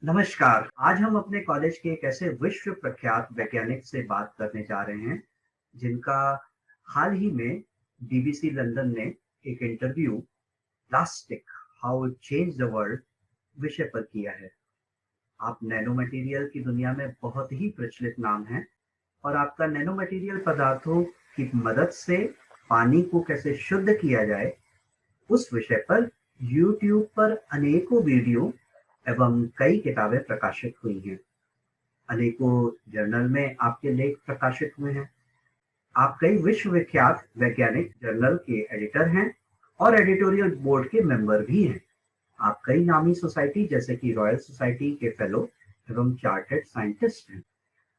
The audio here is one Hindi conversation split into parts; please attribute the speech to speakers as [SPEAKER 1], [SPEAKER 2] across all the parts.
[SPEAKER 1] नमस्कार। आज हम अपने कॉलेज के एक ऐसे विश्व प्रख्यात वैज्ञानिक से बात करने जा रहे हैं, जिनका हाल ही में बीबीसी लंदन ने एक interview plastic how it change the world विषय पर किया है। आप नैनो मटेरियल की दुनिया में बहुत ही प्रचलित नाम हैं और आपका नैनो मटेरियल पदार्थों की मदद से पानी को कैसे शुद्ध किया जाए, उस विषय पर यूट्यूब पर अनेकों वीडियो एवं कई किताबें प्रकाशित हुई हैं। अनेकों जर्नल में आपके लेख प्रकाशित हुए हैं। आप कई विश्वविख्यात वैज्ञानिक जर्नल के एडिटर हैं और एडिटोरियल बोर्ड के मेंबर भी हैं। आप कई नामी सोसाइटी जैसे कि रॉयल सोसाइटी के फेलो एवं चार्टर्ड साइंटिस्ट हैं।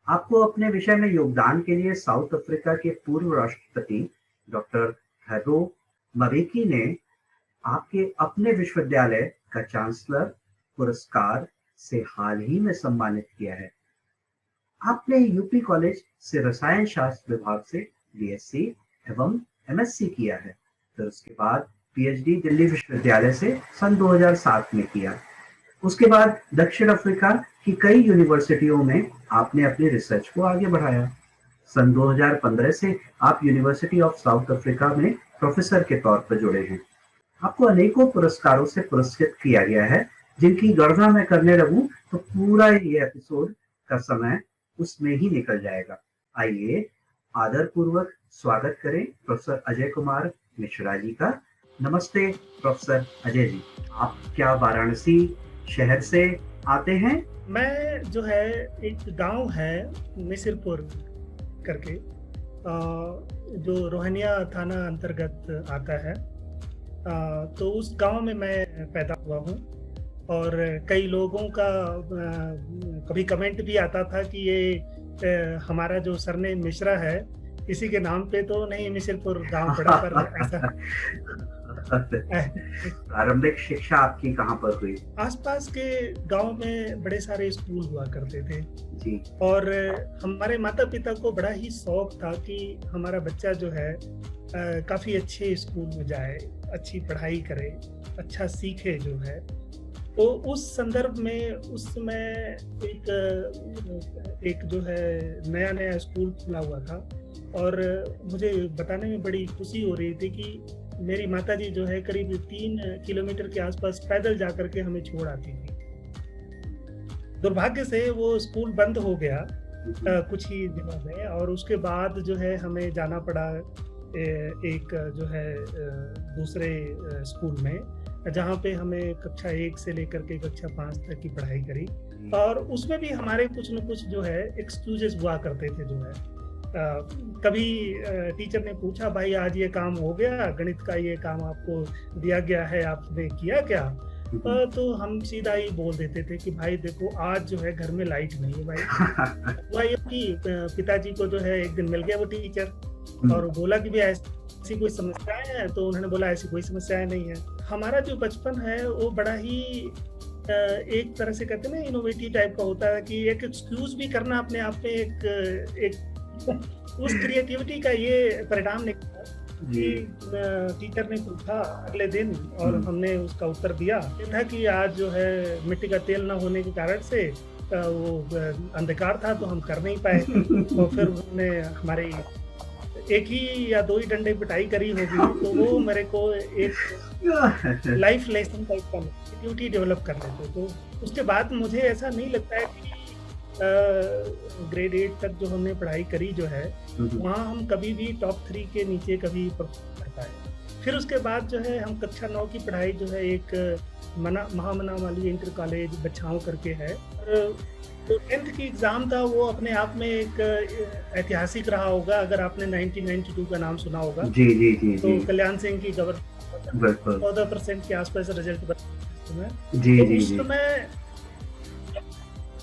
[SPEAKER 1] आपको अपने विषय में योगदान के लिए साउथ अफ्रीका के पूर्व राष्ट्रपति डॉक्टर थैरो मबेकी ने आपके अपने विश्वविद्यालय का चांसलर पुरस्कार से हाल ही में सम्मानित किया है। आपने यूपी कॉलेज से रसायन शास्त्र विभाग से बीएससी एवं एमएससी किया है। फिर उसके बाद पीएचडी दिल्ली विश्वविद्यालय से सन 2007 में किया। उसके बाद दक्षिण अफ्रीका की कई यूनिवर्सिटियों में आपने अपनी रिसर्च को आगे बढ़ाया। सन 2015 से आप यूनिवर्सिटी ऑफ साउथ अफ्रीका में प्रोफेसर के तौर पर जुड़े हैं। आपको अनेकों पुरस्कारों से पुरस्कृत किया गया है, जिनकी गणना मैं करने लगूं तो पूरा ये एपिसोड का समय उसमें ही निकल जाएगा। आइए आदर पूर्वक स्वागत करें प्रोफेसर अजय कुमार मिश्रा जी का। नमस्ते प्रोफेसर अजय जी। आप क्या वाराणसी शहर से आते हैं?
[SPEAKER 2] मैं जो है एक गांव है मिसिरपुर करके, जो रोहनिया थाना अंतर्गत आता है। तो उस गांव में मैं पैदा हुआ हूं और कई लोगों का कभी कमेंट भी आता था कि ये हमारा जो सरनेम मिश्रा है इसी के नाम पे तो नहीं मिसिरपुर गांव पड़ा, पर ऐसा
[SPEAKER 1] प्रारंभिक शिक्षा आपकी कहाँ पर हुई?
[SPEAKER 2] आसपास के गांव में बड़े सारे स्कूल हुआ करते थे
[SPEAKER 1] जी।
[SPEAKER 2] और हमारे माता पिता को बड़ा ही शौक था कि हमारा बच्चा जो है काफ़ी अच्छे स्कूल में जाए, अच्छी पढ़ाई करे, अच्छा सीखे जो है। तो उस संदर्भ में उस समय एक जो है नया स्कूल खुला हुआ था और मुझे बताने में बड़ी खुशी हो रही थी कि मेरी माताजी जो है करीब 3 किलोमीटर के आसपास पैदल जाकर के हमें छोड़ आती थी। दुर्भाग्य से वो स्कूल बंद हो गया कुछ ही दिनों में और उसके बाद जो है हमें जाना पड़ा एक जो है दूसरे स्कूल में, जहाँ पे हमें कक्षा 1 से लेकर के कक्षा 5 तक की पढ़ाई करी। और उसमें भी हमारे कुछ न कुछ जो है एक्सक्यूजेस हुआ करते थे। जो है कभी टीचर ने पूछा, भाई आज ये काम हो गया, गणित का ये काम आपको दिया गया है, आपने किया क्या? तो हम सीधा ही बोल देते थे कि भाई देखो आज जो है घर में लाइट नहीं है भाई। हुआ ये कि पिताजी को जो है एक दिन मिल गया वो टीचर और बोला कि भाई ऐसी कोई समस्याएं हैं? तो उन्होंने बोला ऐसी कोई समस्याएं नहीं है। हमारा जो बचपन है वो बड़ा ही एक तरह से कहते हैं ना इनोवेटिव टाइप का होता है कि एक एक्सक्यूज भी करना अपने आप में एक उस क्रिएटिविटी का ये परिणाम निकला कि टीचर ने पूछा अगले दिन और हमने उसका उत्तर दिया। ये था कि आज जो है मिट्टी का तेल ना होने के कारण से वो अंधकार था तो हम कर नहीं पाए। तो फिर उन्होंने हमारे एक ही या 2 ही डंडे पिटाई करी होगी, तो वो मेरे को एक लाइफ लेसन टाइप का क्रिएटिविटी डेवलप कर लेते। तो उसके बाद मुझे ऐसा नहीं लगता है कि ग्रेड 8 तक जो हमने पढ़ाई करी जो है वहाँ हम कभी भी टॉप 3 के नीचे कभी परफॉर्म कर पाए। फिर उसके बाद जो है हम कक्षा 9 की पढ़ाई जो है एक महामना वाली इंटर कॉलेज बछाऊ करके है। और तो 10th की एग्ज़ाम था वो अपने आप में एक ऐतिहासिक रहा होगा। अगर आपने 1992 का नाम सुना होगा।
[SPEAKER 1] जी जी जी।
[SPEAKER 2] तो कल्याण सिंह की गवर्नमेंट 14% के आसपास रिजल्ट बना।
[SPEAKER 1] जी
[SPEAKER 2] तो
[SPEAKER 1] जी
[SPEAKER 2] उस
[SPEAKER 1] जी।
[SPEAKER 2] समय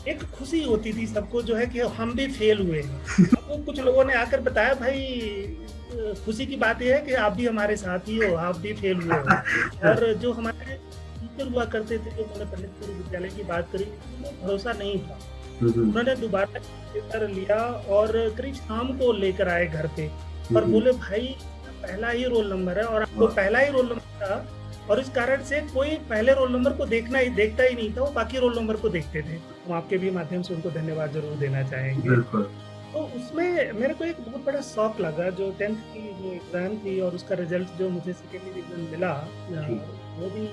[SPEAKER 2] एक खुशी होती थी सबको जो है कि हम भी फेल हुए हैं। तो कुछ लोगों ने आकर बताया, भाई खुशी की बात यह है कि आप भी हमारे साथ ही हो, आप भी फेल हुए हो। और जो हमारे टीचर हुआ करते थे, जो मैंने पंडित विद्यालय की बात करी, उन्हें भरोसा नहीं था। उन्होंने दोबारा पेपर लिया और करीब शाम को लेकर आए घर पे और बोले, भाई पहला ही रोल नंबर है और आपको पहला ही रोल नंबर था और इस कारण से कोई पहले रोल नंबर को देखता ही नहीं था, वो बाकी रोल नंबर को देखते थे। हम आपके भी माध्यम से उनको धन्यवाद जरूर देना चाहेंगे।
[SPEAKER 1] बिल्कुल।
[SPEAKER 2] तो उसमें मेरे को एक बहुत बड़ा शौक लगा, जो 10th की जो एग्जाम थी और उसका रिजल्ट जो मुझे सेकेंड डिवीजन मिला, वो भी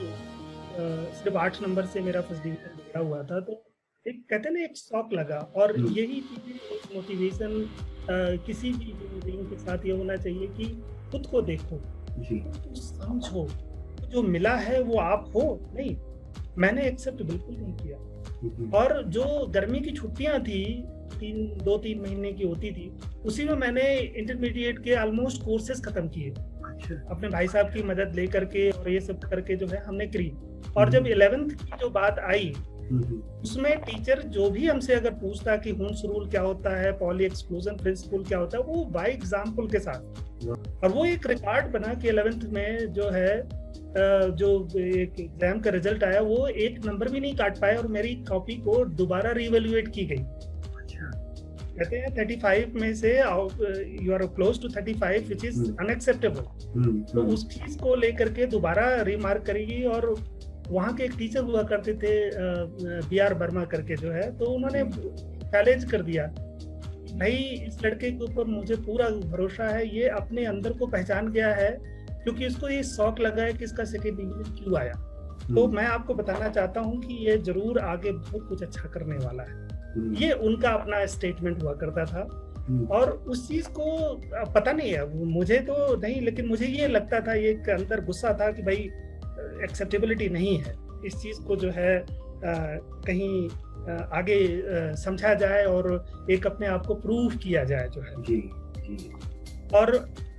[SPEAKER 2] सिर्फ 8 नंबर से मेरा फर्स्ट डिवीजन मिला हुआ था। तो एक कहते ना, एक शौक लगा, और यही चीजें एक मोटिवेशन किसी भी ह्यूमन के साथ ये होना चाहिए कि खुद को देखो, कुछ समझो, जो मिला है वो आप हो। नहीं, मैंने एक्सेप्ट बिल्कुल नहीं किया। और जो गर्मी की छुट्टियां थी, 2-3 महीने की होती थी, उसी में मैंने इंटरमीडिएट के ऑलमोस्ट कोर्सेज खत्म किए। अपने भाई साहब की मदद लेकर के और ये सब करके जो है हमने करी। और जब 11th की जो बात आई, उसमें टीचर जो भी हमसे अगर पूछता कि हुन्स रूल क्या होता है, पॉली एक्सक्लूजन प्रिंसिपल क्या होता है, वो बाय एग्जाम्पल के साथ। और वो एक रिकॉर्ड बना कि 11th में जो है जो एक एग्जाम का रिजल्ट आया, वो 1 नंबर भी नहीं काट पाया और मेरी कॉपी को दोबारा रीवैल्यूएट की गई। कहते हैं 35 में से you are close to 35 which is unacceptable. तो उस चीज को लेकर के दोबारा रिमार्क करेगी। और वहाँ के एक टीचर हुआ करते थे BR वर्मा करके जो है, तो उन्होंने चैलेंज कर दिया, भाई इस लड़के के ऊपर मुझे पूरा भरोसा है, ये अपने अंदर को पहचान गया है, क्योंकि इसको ये शौक लगा है कि इसका सेकेंड डिवीजन क्यों आया। तो मैं आपको बताना चाहता हूँ कि ये जरूर आगे बहुत कुछ अच्छा करने वाला है। ये उनका अपना स्टेटमेंट हुआ करता था। और उस चीज को पता नहीं है, मुझे तो नहीं, लेकिन मुझे ये लगता था, ये अंदर गुस्सा था कि भाई एक्सेप्टेबिलिटी नहीं है, इस चीज को जो है कहीं आगे समझा जाए और एक अपने आप को प्रूव किया जाए जो है।
[SPEAKER 1] जी, जी।
[SPEAKER 2] और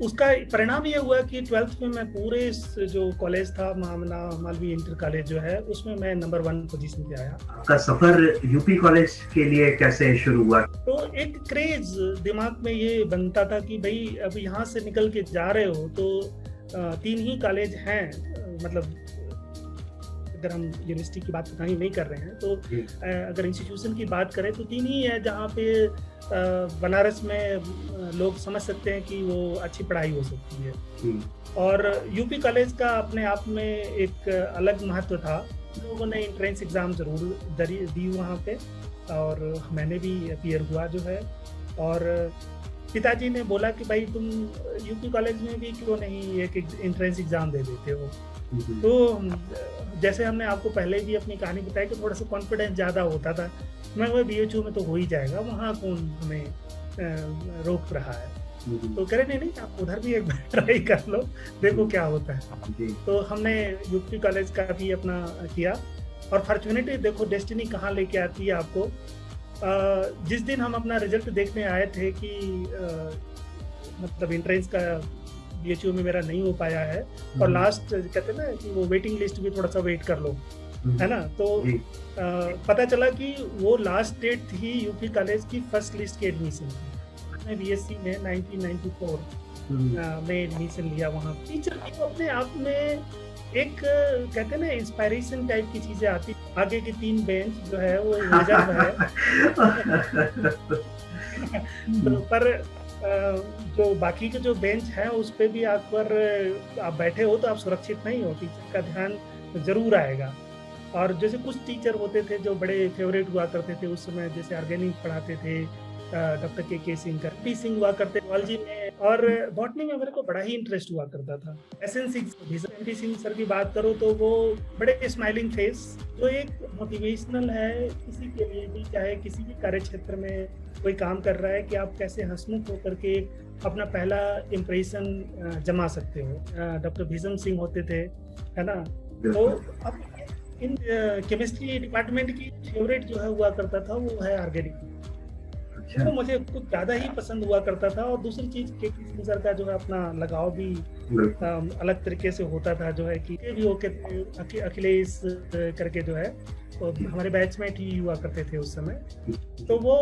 [SPEAKER 2] उसका परिणाम ये हुआ कि 12th में मैं पूरे जो कॉलेज था, मालवी इंटर कॉलेज जो है, उसमें मैं नंबर 1 पोजीशन पे आया।
[SPEAKER 1] आपका सफर यूपी कॉलेज के लिए कैसे शुरू हुआ? तो
[SPEAKER 2] एक क्रेज दिमाग में ये बनता था कि भाई अब यहाँ से निकल के जा रहे हो तो 3 ही कॉलेज हैं, मतलब अगर हम यूनिवर्सिटी की बात कहीं नहीं कर रहे हैं तो अगर इंस्टीट्यूशन की बात करें तो 3 ही है जहाँ पे बनारस में लोग समझ सकते हैं कि वो अच्छी पढ़ाई हो सकती है। और यूपी कॉलेज का अपने आप में एक अलग महत्व था। लोगों ने एंट्रेंस एग्जाम जरूर दी वहाँ पे, और मैंने भी अपीयर हुआ जो है। और पिताजी ने बोला कि भाई तुम यूपी कॉलेज में भी क्यों नहीं एक एंट्रेंस एग्जाम दे देते हो। तो जैसे हमने आपको पहले भी अपनी कहानी बताई कि थोड़ा सा कॉन्फिडेंस ज़्यादा होता था, मैं वो BHU में तो हो ही जाएगा, वहाँ कौन हमें रोक रहा है। तो कह रहे नहीं, आप उधर भी एक बार ट्राई कर लो, देखो क्या होता है। तो हमने यूपी कॉलेज का भी अपना किया। और फॉर्चुनेटली देखो डेस्टिनी कहाँ लेके आती है आपको। जिस दिन हम अपना रिजल्ट देखने आए थे कि मतलब एंट्रेंस का BHU में मेरा नहीं हो पाया है, और लास्ट कहते हैं ना कि वो वेटिंग लिस्ट भी थोड़ा सा वेट कर लो, है ना। तो पता चला कि वो लास्ट डेट थी यूपी कॉलेज की फर्स्ट लिस्ट की एडमिशन की। मैं BSc में 1994 में एडमिशन लिया वहाँ। टीचर की अपने आप में एक कहते हैं ना इंस्पायरेशन टाइप की चीजें आती। आगे की 3 बेंच जो है वो रिजर्व है तो पर जो बाकी के जो बेंच हैं उस पे भी आप बैठे हो तो आप सुरक्षित नहीं हो, टीचर का ध्यान जरूर आएगा। और जैसे कुछ टीचर होते थे जो बड़े फेवरेट हुआ करते थे उस समय, जैसे ऑर्गेनिक पढ़ाते थे डॉक्टर के सिंह, पी सिंह हुआ करते बायोलॉजी में, और बॉटनी में मेरे को बड़ा ही इंटरेस्ट हुआ करता था। SN सिंह सर की बात करो तो वो बड़े स्माइलिंग फेस, जो एक मोटिवेशनल है किसी के लिए भी, चाहे किसी भी कार्य क्षेत्र में कोई काम कर रहा है, कि आप कैसे हंसमुख होकर के अपना पहला इम्प्रेशन जमा सकते हो। डॉक्टर भीषम सिंह होते थे, है ना। तो अब इन केमिस्ट्री डिपार्टमेंट की फेवरेट जो है हुआ करता था वो है ऑर्गेनिक। तो मुझे कुछ ज्यादा ही पसंद हुआ करता था। और दूसरी चीज के सिंह सर का जो है अपना लगाव भी अलग तरीके से होता था, जो है कि भी होके अखिलेश करके जो है, तो हमारे बैचमेट ही हुआ करते थे उस समय। तो वो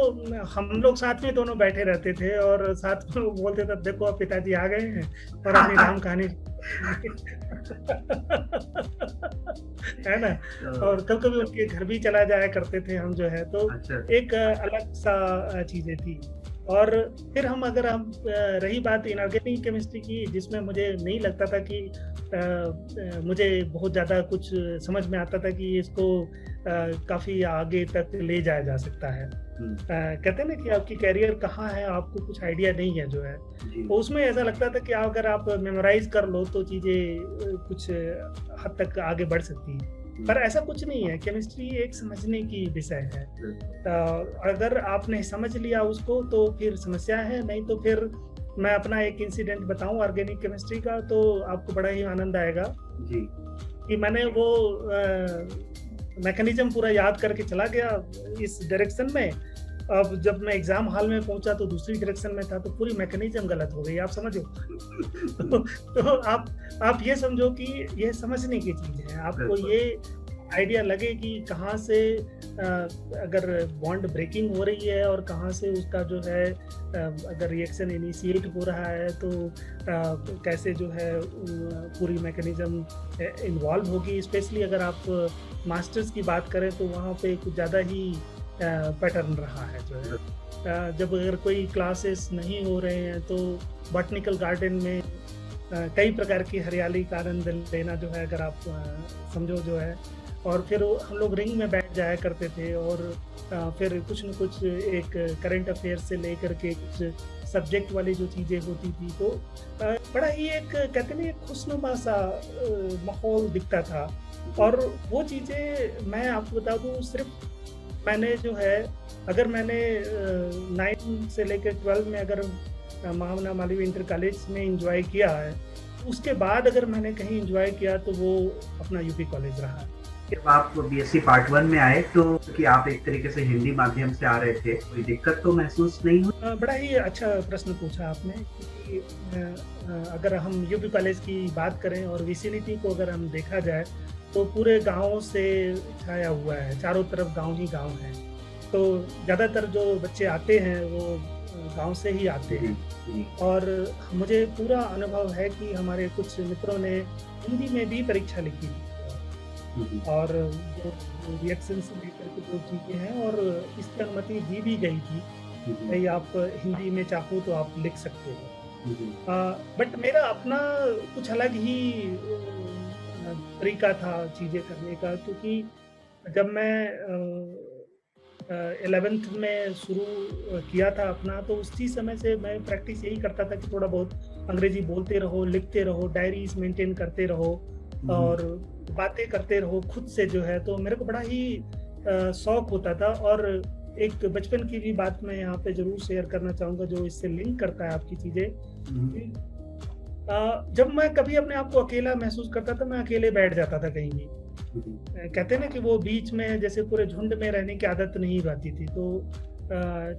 [SPEAKER 2] हम लोग साथ में दोनों बैठे रहते थे और साथ में वो बोलते थे देखो अब पिताजी आ गए हैं और अपनी राम कहानी है ना। और कभी कभी उनके घर भी चला जाया करते थे हम जो है। तो एक अलग सा चीजें थी। और फिर अगर हम रही बात इनऑर्गेनिक केमिस्ट्री की, जिसमें मुझे नहीं लगता था कि मुझे बहुत ज़्यादा कुछ समझ में आता था कि इसको काफ़ी आगे तक ले जाया जा सकता है। कहते हैं ना कि आपकी करियर कहाँ है, आपको कुछ आइडिया नहीं है जो है।
[SPEAKER 1] जी।
[SPEAKER 2] तो उसमें ऐसा लगता था कि अगर आप मेमोराइज़ कर लो तो चीज़ें कुछ हद तक आगे बढ़ सकती हैं। पर ऐसा कुछ नहीं है, केमिस्ट्री एक समझने की विषय है। अगर आपने समझ लिया उसको तो फिर समस्या है, नहीं तो फिर मैं अपना एक इंसिडेंट बताऊँ ऑर्गेनिक केमिस्ट्री का, तो आपको बड़ा ही आनंद आएगा।
[SPEAKER 1] जी।
[SPEAKER 2] कि मैंने वो मैकेनिज़्म पूरा याद करके चला गया इस डायरेक्शन में। अब जब मैं एग्ज़ाम हॉल में पहुँचा तो दूसरी डायरेक्शन में था, तो पूरी मैकेनिज़्म गलत हो गई, आप समझो। तो आप ये समझो कि ये समझने की चीज़ है। आपको ये आइडिया लगे कि कहाँ से अगर बॉन्ड ब्रेकिंग हो रही है और कहाँ से उसका जो है अगर रिएक्शन इनिशिएट हो रहा है तो कैसे जो है पूरी मैकेनिज्म इन्वॉल्व होगी। स्पेशली अगर आप मास्टर्स की बात करें तो वहाँ पे कुछ ज़्यादा ही पैटर्न रहा है जो है। जब अगर कोई क्लासेस नहीं हो रहे हैं तो बॉटनिकल गार्डन में कई प्रकार की हरियाली का आनंद लेना जो है, अगर आप समझो जो है। और फिर हम लोग रिंग में बैठ जाया करते थे और फिर कुछ न कुछ एक करंट अफेयर से लेकर के कुछ सब्जेक्ट वाली जो चीज़ें होती थी, तो बड़ा ही एक कहते हैं एक खुशनुमा सा माहौल दिखता था। और वो चीज़ें मैं आपको बता दूँ, सिर्फ मैंने जो है अगर मैंने 9 से लेकर 12 में अगर महामना मालवीय इंटर कॉलेज में एंजॉय किया है, उसके बाद अगर मैंने कहीं एंजॉय किया तो वो अपना यूपी कॉलेज रहा है।
[SPEAKER 1] जब आप बीएससी पार्ट 1 में आए तो कि आप एक तरीके से हिंदी माध्यम से आ रहे थे, कोई दिक्कत तो महसूस नहीं हुई?
[SPEAKER 2] बड़ा ही अच्छा प्रश्न पूछा आपने कि अगर हम यूपी कॉलेज की बात करें और विसिनिटी को अगर हम देखा जाए तो पूरे गाँव से छाया हुआ है, चारों तरफ गाँव ही गाँव हैं। तो ज़्यादातर जो बच्चे आते हैं वो गाँव से ही आते हैं। और मुझे पूरा अनुभव है कि हमारे कुछ मित्रों ने हिंदी में भी परीक्षा लिखी थी और जो रिएक्शन से लेकर के जो चीज़ें हैं और इसकी अनुमति दी भी गई थी भाई आप हिंदी में चाहो तो आप लिख सकते हो। बट मेरा अपना कुछ अलग ही तरीका था चीज़ें करने का, क्योंकि जब मैं 11th में शुरू किया था अपना, तो उसी समय से मैं प्रैक्टिस यही करता था कि थोड़ा बहुत अंग्रेजी बोलते रहो, लिखते रहो, डायरीज मेंटेन करते रहो और बातें करते रहो खुद से जो है। तो मेरे को बड़ा ही शौक होता था। और एक बचपन की भी बात मैं यहाँ पे जरूर शेयर करना चाहूँगा जो इससे लिंक करता है आपकी चीज़ें। जब मैं कभी अपने आप को अकेला महसूस करता था, मैं अकेले बैठ जाता था कहीं भी। कहते हैं ना कि वो बीच में जैसे पूरे झुंड में रहने की आदत नहीं रहती थी, तो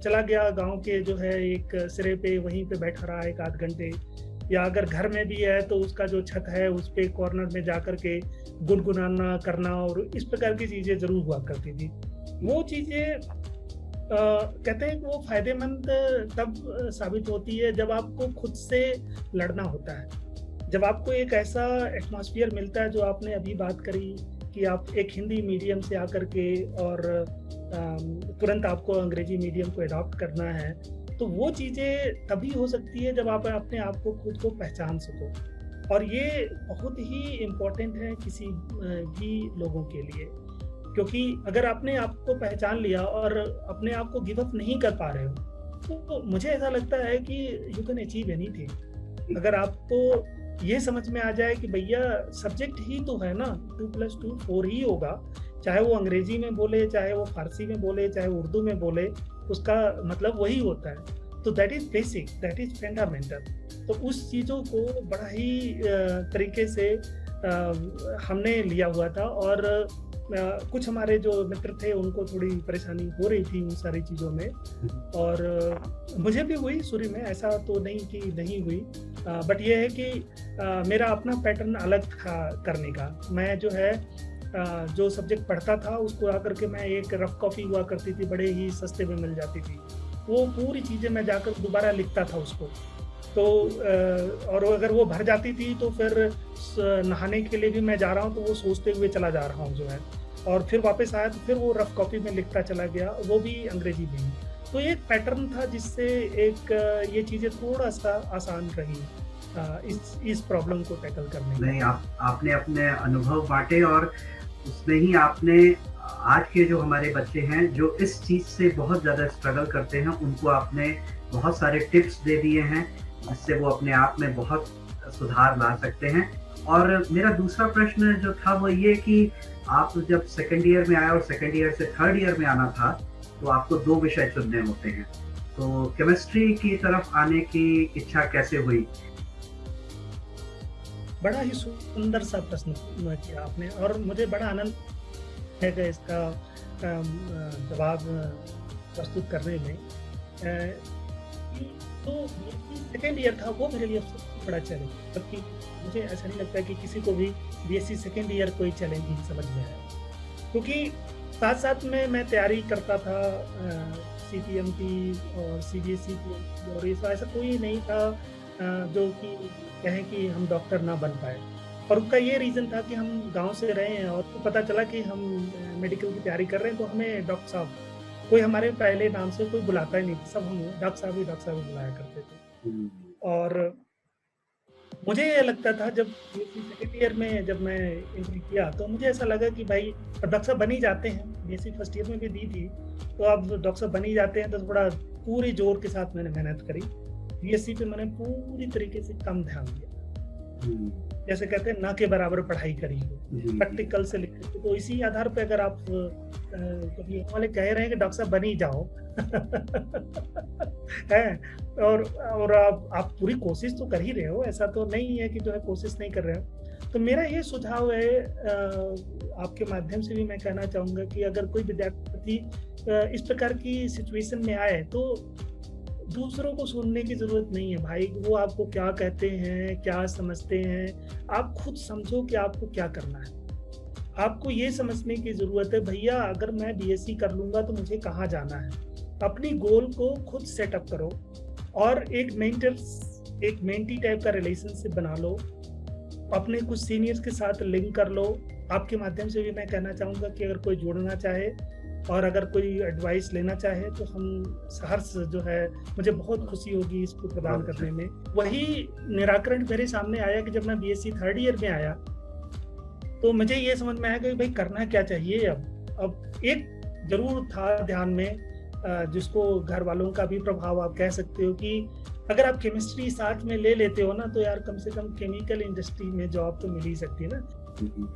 [SPEAKER 2] चला गया गांव के जो है एक सिरे पे, वहीं पे बैठा रहा 1 आध घंटे। या अगर घर में भी है तो उसका जो छत है उस पे कॉर्नर में जाकर के गुनगुनाना करना, और इस प्रकार की चीज़ें जरूर हुआ करती थी। वो चीज़ें कहते हैं कि वो फायदेमंद तब साबित होती है जब आपको खुद से लड़ना होता है, जब आपको एक ऐसा एटमॉस्फेयर मिलता है जो आपने अभी बात करी कि आप एक हिंदी मीडियम से आकर के और तुरंत आपको अंग्रेजी मीडियम को अडॉप्ट करना है। तो वो चीज़ें तभी हो सकती है जब आप अपने आप को खुद को पहचान सको, और ये बहुत ही इम्पोर्टेंट है किसी भी लोगों के लिए, क्योंकि अगर आपने आप को पहचान लिया और अपने आप को गिव अप नहीं कर पा रहे हो तो मुझे ऐसा लगता है कि यू कैन अचीव एनीथिंग। अगर आपको ये समझ में आ जाए कि भैया सब्जेक्ट ही तो है ना, 2+2 4 ही होगा, चाहे वो अंग्रेजी में बोले, चाहे वो फारसी में बोले, चाहे वो उर्दू में बोले, उसका मतलब वही होता है। तो that is basic, that is fundamental. तो उस चीज़ों को बड़ा ही तरीके से हमने लिया हुआ था। और कुछ हमारे जो मित्र थे उनको थोड़ी परेशानी हो रही थी उन सारी चीज़ों में, और मुझे भी हुई शुरू में, ऐसा तो नहीं कि नहीं हुई। बट ये है कि मेरा अपना पैटर्न अलग था करने का। मैं जो है जो सब्जेक्ट पढ़ता था उसको आकर के मैं एक रफ कॉपी हुआ करती थी, बड़े ही सस्ते में मिल जाती थी, वो पूरी चीज़ें मैं जाकर दोबारा लिखता था उसको। तो और अगर वो भर जाती थी तो फिर नहाने के लिए भी मैं जा रहा हूँ तो वो सोचते हुए चला जा रहा हूँ जो है, और फिर वापस आया तो फिर वो रफ कॉपी में लिखता चला गया, वो भी अंग्रेजी में। तो एक पैटर्न था जिससे एक ये चीज़ें थोड़ा-सा आसान रही इस प्रॉब्लम को टैकल करने में।
[SPEAKER 1] नहीं, आपने अपने अनुभव बाँटे और उसमें ही आपने आज के जो हमारे बच्चे हैं, जो इस चीज़ से बहुत ज़्यादा स्ट्रगल करते हैं, उनको आपने बहुत सारे टिप्स दे दिए हैं, जिससे वो अपने आप में बहुत सुधार ला सकते हैं। और मेरा दूसरा प्रश्न जो था वो ये कि आप जब सेकंड ईयर में आए और सेकंड ईयर से थर्ड ईयर में आना था, तो आपको 2 विषय चुनने होते हैं। तो केमिस्ट्री की तरफ आने की इच्छा कैसे हुई?
[SPEAKER 2] बड़ा ही सुंदर सा प्रश्न किया आपने और मुझे बड़ा आनंद है कि इसका जवाब प्रस्तुत करने में। तो सेकेंड ईयर था वो मेरे लिए सबसे बड़ा चैलेंज, जबकि मुझे ऐसा नहीं लगता कि किसी को भी बीएससी सेकेंड ईयर कोई चैलेंज नहीं समझ में आया, क्योंकि साथ साथ में मैं तैयारी करता था सीपीएम की और सीबीएसई की, और ऐसा कोई नहीं था जो कि कहें कि हम डॉक्टर ना बन पाए। और उसका ये रीज़न था कि हम गांव से रहे हैं और तो पता चला कि हम मेडिकल की तैयारी कर रहे हैं, तो हमें डॉक्टर साहब कोई हमारे पहले नाम से कोई बुलाता ही नहीं था, सब हम डॉक्टर साहब ही बुलाया करते थे। और मुझे ये लगता था जब सेकेंड ईयर में जब मैं एंट्री किया तो मुझे ऐसा लगा कि भाई डॉक्टर साहब बन ही जाते हैं, बीएससी फर्स्ट ईयर में भी दी थी, तो अब डॉक्टर साहब बन ही जाते हैं, तो थोड़ा पूरे जोर के साथ मैंने मेहनत करी। बीएससी पे मैंने पूरी तरीके से कम ध्यान दिया, जैसे कहते हैं ना के बराबर पढ़ाई करी हो, प्रैक्टिकल से लिखे थे। तो इसी आधार पे अगर आप कभी वाले कह रहे हैं कि डॉक्टर साहब बन ही जाओ है, और आप पूरी कोशिश तो कर ही रहे हो, ऐसा तो नहीं है कि जो है कोशिश नहीं कर रहे हो। तो मेरा ये सुझाव है, आपके माध्यम से भी मैं कहना चाहूँगा कि अगर कोई विद्यार्थी इस प्रकार की सिचुएशन में आए तो दूसरों को सुनने की जरूरत नहीं है भाई, वो आपको क्या कहते हैं, क्या समझते हैं, आप खुद समझो कि आपको क्या करना है। आपको ये समझने की जरूरत है भैया, अगर मैं बीएससी कर लूंगा तो मुझे कहाँ जाना है। अपनी गोल को खुद सेटअप करो और एक मेंटी टाइप का रिलेशनशिप बना लो, अपने कुछ सीनियर्स के साथ लिंक कर लो। आपके माध्यम से भी मैं कहना चाहूँगा कि अगर कोई जुड़ना चाहे और अगर कोई एडवाइस लेना चाहे तो हम सहर्ष जो है, मुझे बहुत खुशी होगी इसको प्रदान करने में। वही निराकरण मेरे सामने आया कि जब मैं बीएससी थर्ड ईयर में आया तो मुझे ये समझ में आया कि भाई करना क्या चाहिए। अब एक जरूर था ध्यान में, जिसको घर वालों का भी प्रभाव आप कह सकते हो, कि अगर आप केमिस्ट्री साथ में ले लेते हो ना तो यार कम से कम केमिकल इंडस्ट्री में जॉब तो मिल ही सकती है ना।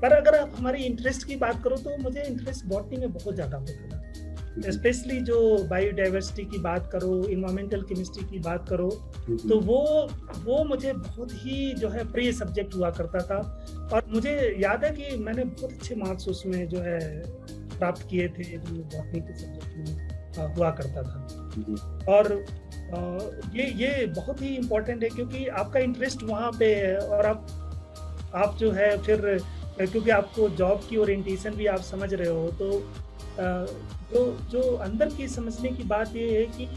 [SPEAKER 2] पर अगर आप हमारी इंटरेस्ट की बात करो तो मुझे इंटरेस्ट बॉटनी में बहुत ज़्यादा होता था, स्पेशली जो बायोडाइवर्सिटी की बात करो, इन्वायरमेंटल केमिस्ट्री की बात करो, तो वो मुझे बहुत ही जो है प्रिय सब्जेक्ट हुआ करता था। और मुझे याद है कि मैंने बहुत अच्छे मार्क्स उसमें जो है प्राप्त किए थे, जो बॉटनी के सब्जेक्ट में हुआ करता था। और ये बहुत ही इम्पोर्टेंट है क्योंकि आपका इंटरेस्ट वहाँ पे है, और आप जो है फिर क्योंकि आपको जॉब की ओरिएंटेशन भी आप समझ रहे हो, तो जो अंदर की समझने की बात ये है कि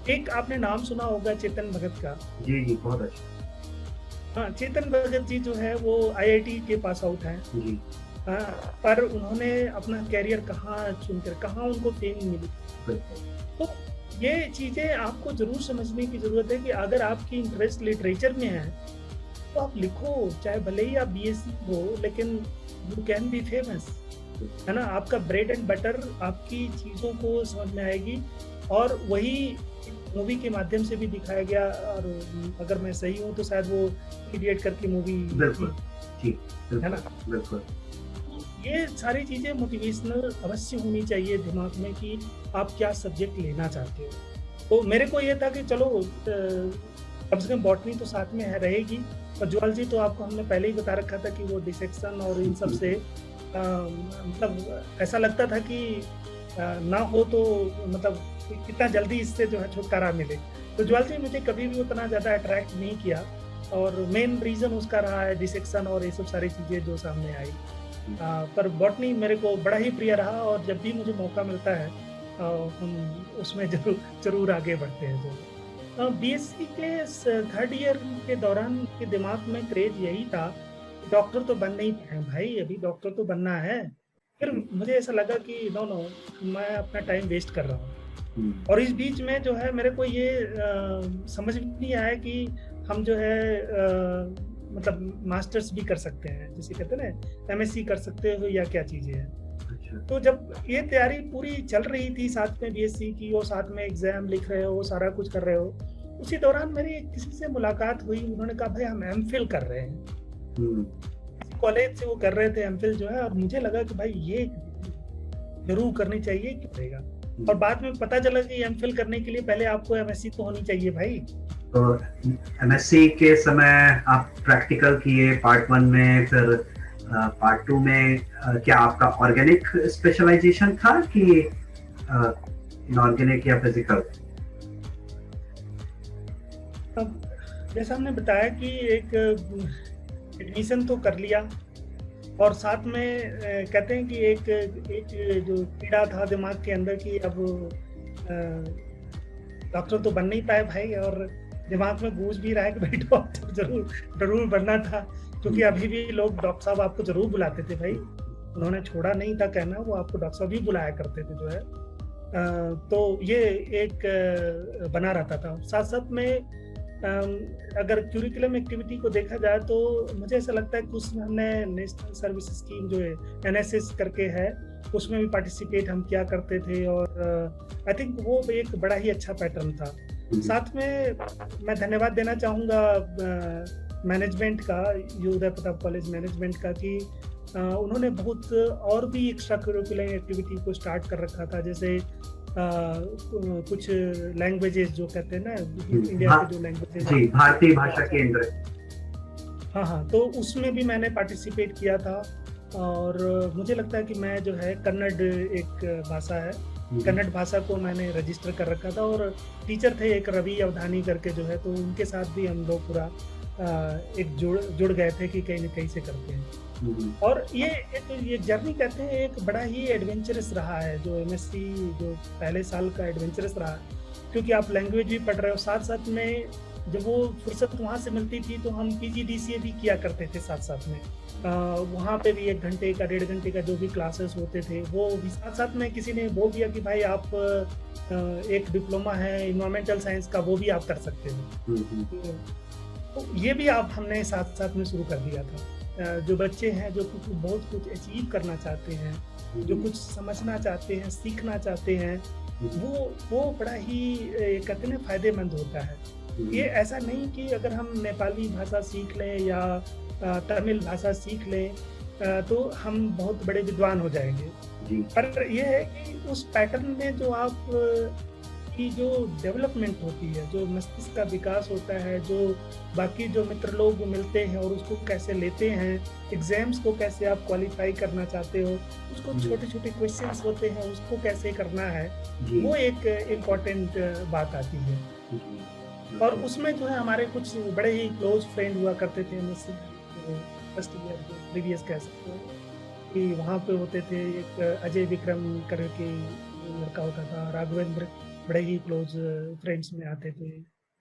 [SPEAKER 2] एक आपने नाम सुना होगा चेतन भगत का।
[SPEAKER 1] जी, बहुत अच्छा।
[SPEAKER 2] हाँ, चेतन भगत जी जो है वो आईआईटी के पास आउट हैं।
[SPEAKER 1] जी।
[SPEAKER 2] हाँ, पर उन्होंने अपना कैरियर कहाँ उनको फेम मिली। तो ये चीजें आपको जरूर समझने की जरूरत है कि अगर आपकी इंटरेस्ट लिटरेचर में है तो आप लिखो, चाहे भले ही आप बीएससी हो, लेकिन यू कैन बी फेमस, है ना। आपका ब्रेड एंड बटर आपकी चीज़ों को समझ में आएगी, और वही मूवी के माध्यम से भी दिखाया गया। और अगर मैं सही हूँ तो शायद वो इडियट करके मूवी,
[SPEAKER 1] बिल्कुल ठीक
[SPEAKER 2] है ना।
[SPEAKER 1] बिल्कुल
[SPEAKER 2] ये सारी चीज़ें मोटिवेशनल अवश्य होनी चाहिए दिमाग में कि आप क्या सब्जेक्ट लेना चाहते हो। तो मेरे को ये था कि चलो कम से कम बॉटनी तो साथ में रहेगी, और जूलॉजी तो आपको हमने पहले ही बता रखा था कि वो डिसेक्शन और इन सब से मतलब ऐसा लगता था कि ना हो तो मतलब कितना जल्दी इससे जो है छुटकारा मिले। तो जूलॉजी मुझे कभी भी उतना ज़्यादा अट्रैक्ट नहीं किया, और मेन रीज़न उसका रहा है डिसेक्शन और ये सब सारी चीज़ें जो सामने आई। पर बॉटनी मेरे को बड़ा ही प्रिय रहा, और जब भी मुझे मौका मिलता है हम उसमें जरूर आगे बढ़ते हैं। जो बीएससी के थर्ड ईयर के दौरान के दिमाग में क्रेज यही था, डॉक्टर तो बन नहीं पाए भाई, अभी डॉक्टर तो बनना है, फिर
[SPEAKER 1] जी।
[SPEAKER 2] मुझे ऐसा लगा कि नो नो, मैं अपना टाइम वेस्ट कर रहा हूँ।
[SPEAKER 1] हुँ,
[SPEAKER 2] और इस बीच में जो है मेरे को ये समझ में नहीं आया कि हम जो है मतलब मास्टर्स भी कर सकते हैं, जिसे कहते हैं ना एमएससी कर सकते हो या क्या चीज़ें हैं।
[SPEAKER 1] अच्छा।
[SPEAKER 2] तो जब ये तैयारी पूरी चल रही थी साथ में बीएससी की, और साथ में एग्ज़ाम लिख रहे हो, सारा कुछ कर रहे हो, उसी दौरान मेरी किसी से मुलाकात हुई, उन्होंने कहा भाई हम एमफिल कर रहे हैं।
[SPEAKER 1] हुँ,
[SPEAKER 2] किसी कॉलेज से वो कर रहे थे एमफिल जो है, और मुझे लगा कि भाई ये ज़रूर करनी चाहिए, क्यों रहेगा। और
[SPEAKER 1] हुँ।
[SPEAKER 2] बाद में पता चला कि एमफिल करने के लिए पहले आपको एमएससी तो होनी चाहिए भाई।
[SPEAKER 1] तो एमएससी के समय आप प्रैक्टिकल किए पार्ट 1 में, फिर पार्ट 2 में क्या आपका ऑर्गेनिक स्पेशलाइजेशन था कि इनऑर्गेनिक या फिजिकल?
[SPEAKER 2] अब जैसा हमने बताया कि एक एडमिशन तो कर लिया, और साथ में कहते हैं कि एक एक जो कीड़ा था दिमाग के अंदर कि अब डॉक्टर तो बन नहीं पाए भाई, और दिमाग में गूंज भी रहा है कि भाई डॉक्टर जरूर जरूर बनना था, क्योंकि अभी भी लोग डॉक्टर साहब आपको जरूर बुलाते थे भाई। उन्होंने छोड़ा नहीं था कहना, वो आपको डॉक्टर साहब भी बुलाया करते थे जो है। तो ये एक बना रहता था। साथ साथ में अगर क्यूरिकुलम एक्टिविटी को देखा जाए तो मुझे ऐसा लगता है कि उसमें हमने नेशनल सर्विस स्कीम जो है एनएसएस करके है, उसमें भी पार्टिसिपेट हम किया करते थे, और आई थिंक वो एक बड़ा ही अच्छा पैटर्न था। साथ में मैं धन्यवाद देना चाहूँगा मैनेजमेंट का, उदय प्रताप कॉलेज मैनेजमेंट का, कि उन्होंने बहुत और भी एक्स्ट्रा करिकुलर एक्टिविटी को स्टार्ट कर रखा था। जैसे कुछ लैंग्वेजेस जो कहते हैं ना, इंडिया के जो लैंग्वेजेस
[SPEAKER 1] जी, भारतीय भाषा केंद्र।
[SPEAKER 2] हाँ हाँ, तो उसमें भी मैंने पार्टिसिपेट किया था। और मुझे लगता है कि मैं जो है कन्नड़ एक भाषा है, कन्नड़ भाषा को मैंने रजिस्टर कर रखा था, और टीचर थे एक रवि अवधानी करके जो है, तो उनके साथ भी हम लोग पूरा एक जुड़ गए थे कि कहीं न कहीं से करते हैं। और ये जर्नी कहते हैं एक बड़ा ही एडवेंचरस रहा है, जो एमएससी जो पहले साल का एडवेंचरस रहा, क्योंकि आप लैंग्वेज भी पढ़ रहे हो, साथ-साथ में जब वो फुर्सत वहाँ से मिलती थी तो हम पीजीडीसीए भी किया करते थे साथ-साथ में। वहाँ पे भी 1 घंटे का, 1.5 घंटे का जो भी क्लासेस होते थे, वो भी साथ-साथ में किसी ने बोल दिया कि भाई आप एक डिप्लोमा है एनवायरमेंटल साइंस का, वो भी आप कर सकते हो। तो ये भी आप हमने साथ-साथ में शुरू कर दिया था। जो बच्चे हैं जो कुछ बहुत कुछ अचीव करना चाहते हैं, जो कुछ समझना चाहते हैं, सीखना चाहते हैं, वो बड़ा ही कहते हैं ना फ़ायदेमंद होता है। ये ऐसा नहीं कि अगर हम नेपाली भाषा सीख लें या तमिल भाषा सीख लें तो हम बहुत बड़े विद्वान हो जाएँगे। पर ये है कि उस पैटर्न में जो आप की जो डेवलपमेंट होती है, जो मस्तिष्क का विकास होता है, जो बाकी जो मित्र लोग मिलते हैं और उसको कैसे लेते हैं, एग्ज़ाम्स को कैसे आप क्वालिफ़ाई करना चाहते हो, उसको छोटे-छोटे क्वेश्चंस होते हैं, उसको कैसे करना है, वो एक इम्पोर्टेंट बात आती है। और उसमें जो है हमारे कुछ बड़े ही क्लोज़ फ्रेंड हुआ करते थे मुझसे, फर्स्ट ईयर जो प्रीवियस कह सकते हो, कि वहाँ पे होते थे। एक अजय विक्रम करके लड़का होता था, राघवेंद्र बड़े ही क्लोज फ्रेंड्स में आते थे,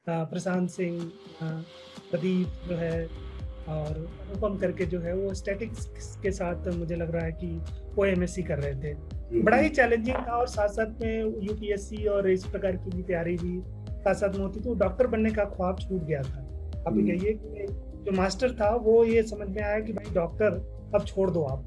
[SPEAKER 2] प्रशांत सिंह, प्रदीप जो है, और अनुपम करके जो है वो स्टैटिक्स के साथ मुझे लग रहा है कि वो एमएससी कर रहे थे। बड़ा ही चैलेंजिंग था, और साथ साथ में यूपीएससी और इस प्रकार की भी तैयारी भी साथ साथ में होती, तो डॉक्टर बनने का ख्वाब छूट गया था। आप ये कहिए कि जो मास्टर था वो ये समझ में आया कि भाई डॉक्टर अब छोड़ दो आप,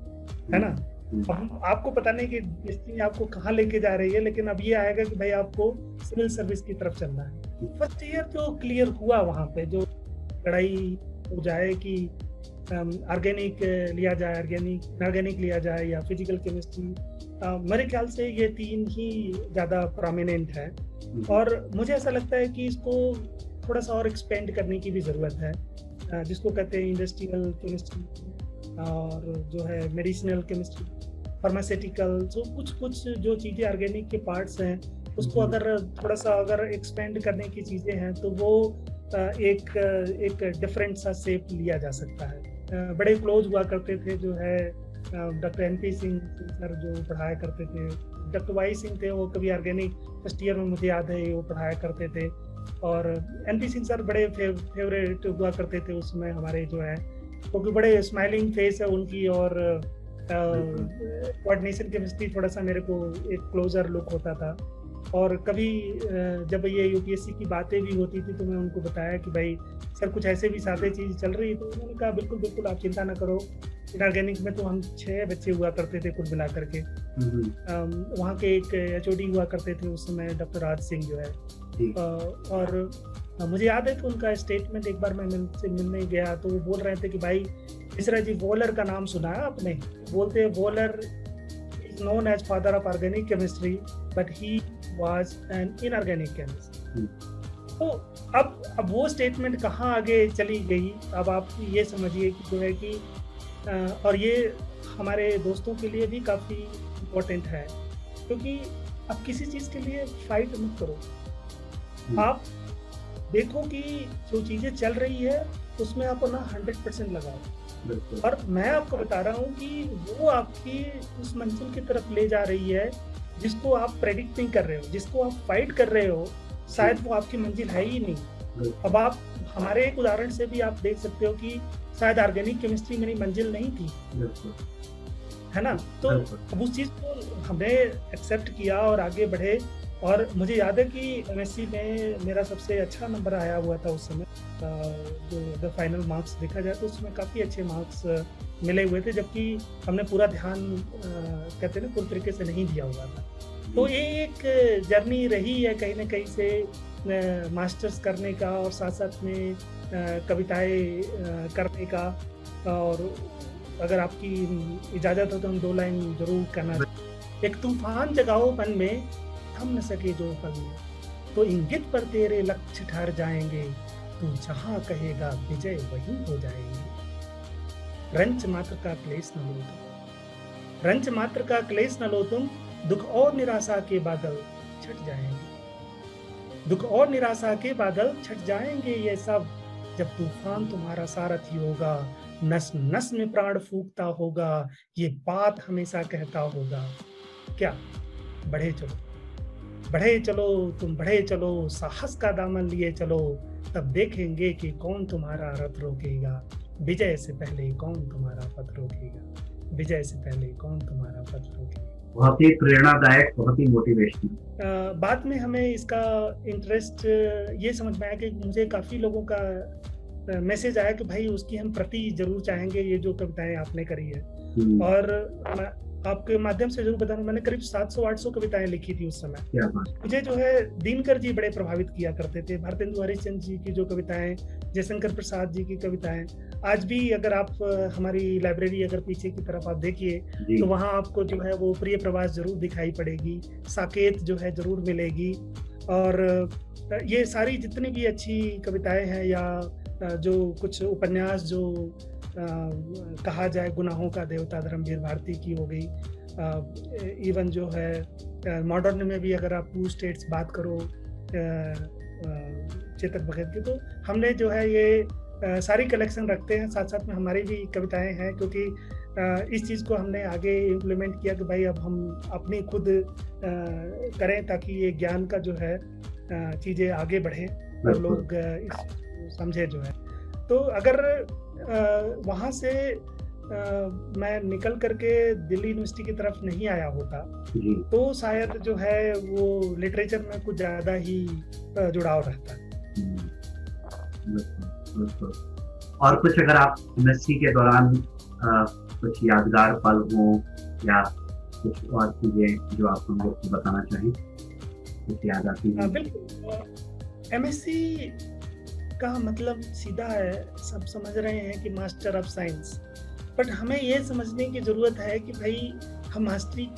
[SPEAKER 2] है ना। अब आपको पता नहीं कि डेस्टिनी आपको कहाँ लेके जा रही है, लेकिन अब ये आएगा कि भाई आपको सिविल सर्विस की तरफ चलना है। फर्स्ट ईयर जो क्लियर हुआ वहाँ पे जो लड़ाई हो जाए कि ऑर्गेनिक लिया जाए, ऑर्गेनिक लिया जाए या फिजिकल केमिस्ट्री, मेरे ख्याल से ये 3 ही ज़्यादा प्रोमिनेंट है। और मुझे ऐसा लगता है कि इसको थोड़ा सा और एक्सपेंड करने की भी ज़रूरत है, जिसको कहते हैं इंडस्ट्रियल केमिस्ट्री, और जो है मेडिसिनल केमिस्ट्री, फार्मास्यूटिकल, जो कुछ जो चीज़ें ऑर्गेनिक के पार्ट्स हैं, उसको अगर थोड़ा सा अगर एक्सपेंड करने की चीज़ें हैं तो वो एक डिफरेंट सा शेप लिया जा सकता है। बड़े क्लोज हुआ करते थे जो है डॉक्टर एनपी सिंह सर जो पढ़ाया करते थे, डॉक्टर वाई सिंह थे, वो कभी ऑर्गेनिक फर्स्ट ईयर में मुझे याद है वो पढ़ाया करते थे, और एनपी सिंह सर बड़े फेवरेट हुआ करते थे उसमें हमारे जो है, क्योंकि बड़े स्माइलिंग फेस है उनकी, और
[SPEAKER 1] बिल्कुल।
[SPEAKER 2] कोऑर्डिनेशन केमिस्ट्री थोड़ा-सा मेरे को एक क्लोज़र लुक होता था। और कभी जब ये यूपीएससी की बातें भी होती थी तो मैं उनको बताया कि भाई सर कुछ ऐसे भी सादे चीज़ चल रही है, तो उन्होंने कहा बिल्कुल, बिल्कुल आप चिंता ना करो। इनऑर्गेनिक में तो हम 6 बच्चे हुआ करते थे कुल मिलाकर के।
[SPEAKER 1] हुँ, हुँ।
[SPEAKER 2] वहाँ के एक एचओडी हुआ करते थे उस समय, डॉक्टर राज सिंह जो है।
[SPEAKER 1] जी।
[SPEAKER 2] और मुझे याद है कि उनका स्टेटमेंट एक बार मैं उनसे मिलने गया तो वो बोल रहे थे कि भाई मिश्रा जी वॉलर का नाम सुना है आपने? बोलते हैं Wohler is known as father of organic chemistry but he was an inorganic chemist.
[SPEAKER 1] हुँ।
[SPEAKER 2] तो अब वो स्टेटमेंट कहाँ आगे चली गई, अब आप ये समझिए कि जो है कि और ये हमारे दोस्तों के लिए भी काफ़ी इम्पोर्टेंट है, क्योंकि आप किसी चीज़ के लिए फाइट मत करो।
[SPEAKER 1] हुँ।
[SPEAKER 2] आप देखो कि जो चीज़ें चल रही है उसमें आप अपना 100% लगाओ।
[SPEAKER 1] बिल्कुल।
[SPEAKER 2] और मैं आपको बता रहा हूँ कि वो आपकी उस मंजिल की तरफ ले जा रही है जिसको आप प्रेडिक्ट नहीं कर रहे हो, जिसको आप फाइट कर रहे हो, शायद वो आपकी मंजिल है ही नहीं।
[SPEAKER 1] बिल्कुल।
[SPEAKER 2] अब आप हमारे एक उदाहरण से भी आप देख सकते हो कि शायद ऑर्गेनिक केमिस्ट्री मेरी मंजिल नहीं थी,
[SPEAKER 1] बिल्कुल।
[SPEAKER 2] है ना? तो
[SPEAKER 1] बिल्कुल।
[SPEAKER 2] अब उस चीज़ को हमने एक्सेप्ट किया और आगे बढ़े। और मुझे याद है कि एमएससी में मेरा सबसे अच्छा नंबर आया हुआ था उस समय। जो अगर फाइनल मार्क्स देखा जाए तो उसमें काफ़ी अच्छे मार्क्स मिले हुए थे, जबकि हमने पूरा ध्यान कहते हैं ना पूरी तरीके से नहीं दिया हुआ था। तो ये एक जर्नी रही है कहीं न कहीं से मास्टर्स करने का और साथ-साथ में कविताएँ करने का। और अगर आपकी इजाज़त हो तो हम 2 लाइन ज़रूर कहना। एक तूफ़ान जगाओ मन में, थम न सके जो पल में, तो इंगित पर तेरे लक्ष्य ठहर जाएँगे, तू जहाँ कहेगा विजय वहीं हो जाएँगे। रंच मात्र का क्लेश न लो तुम, रंच मात्र का क्लेश न लो तुम, दुःख और निराशा के बादल छट जाएँगे। दुःख और निराशा के बादल छट जाएँगे ये सब, जब तूफ़ान तुम्हारा सारथी होगा, नस-नस में प्राण फूँकता होगा, ये बात हमेशा कहता होगा। क्या? बढ़े चलो, बढ़े चलो, तुम बढ़े चलो, साहस का दामन लिए चलो, तब देखेंगे कि कौन तुम्हारा रथ रोकेगा, विजय से पहले कौन तुम्हारा पथ रोकेगा, विजय से पहले कौन तुम्हारा पथ रोकेगा।
[SPEAKER 1] बहुत ही प्रेरणादायक, बहुत ही मोटिवेशनल।
[SPEAKER 2] बाद में हमें इसका इंटरेस्ट ये समझ में आया कि मुझे काफ़ी लोगों का मैसेज आया कि भाई उसकी हम प्रति ज़रूर चाहेंगे, ये जो कविताएँ आपने करी है।
[SPEAKER 1] हुँ।
[SPEAKER 2] और मैं आपके माध्यम से ज़रूर बता दूँ, मैंने करीब 700-800 कविताएँ लिखी थी उस समय।
[SPEAKER 1] क्या बात!
[SPEAKER 2] मुझे जो है दिनकर जी बड़े प्रभावित किया करते थे, भारतेंदु हरिश्चंद्र जी की जो कविताएँ, जयशंकर प्रसाद जी की कविताएँ। आज भी अगर आप हमारी लाइब्रेरी अगर पीछे की तरफ आप देखिए,
[SPEAKER 1] जी।
[SPEAKER 2] तो वहाँ आपको जो है वो प्रिय प्रवास ज़रूर दिखाई पड़ेगी, साकेत जो है ज़रूर मिलेगी। और ये सारी जितनी भी अच्छी कविताएँ हैं या जो कुछ उपन्यास जो कहा जाए, गुनाहों का देवता धर्मवीर भारती की हो गई, इवन जो है मॉडर्न में भी अगर आप टू स्टेट्स बात करो चेतन भगत की, तो हमने जो है ये सारी कलेक्शन रखते हैं। साथ-साथ में हमारी भी कविताएँ हैं, क्योंकि इस चीज़ को हमने आगे इम्प्लीमेंट किया कि भाई अब हम अपनी खुद करें, ताकि ये ज्ञान का जो है चीज़ें आगे बढ़े और लोग इसको समझे जो है। तो अगर वहाँ से मैं निकल करके दिल्ली यूनिवर्सिटी की तरफ नहीं आया होता,
[SPEAKER 1] जी।
[SPEAKER 2] तो शायद जो है वो लिटरेचर में कुछ ज़्यादा ही जुड़ाव रहता।
[SPEAKER 1] बिल्कुल, बिल्कुल। और कुछ अगर आप एमएससी के दौरान कुछ यादगार पल हो या कुछ और चीज़ें जो आप हम लोग को बताना चाहें, कुछ याद आती हैं?
[SPEAKER 2] बिल्कुल। एमएससी का मतलब सीधा है, सब समझ रहे हैं कि मास्टर ऑफ साइंस, बट हमें ये समझने की ज़रूरत है कि भाई हम मास्टरी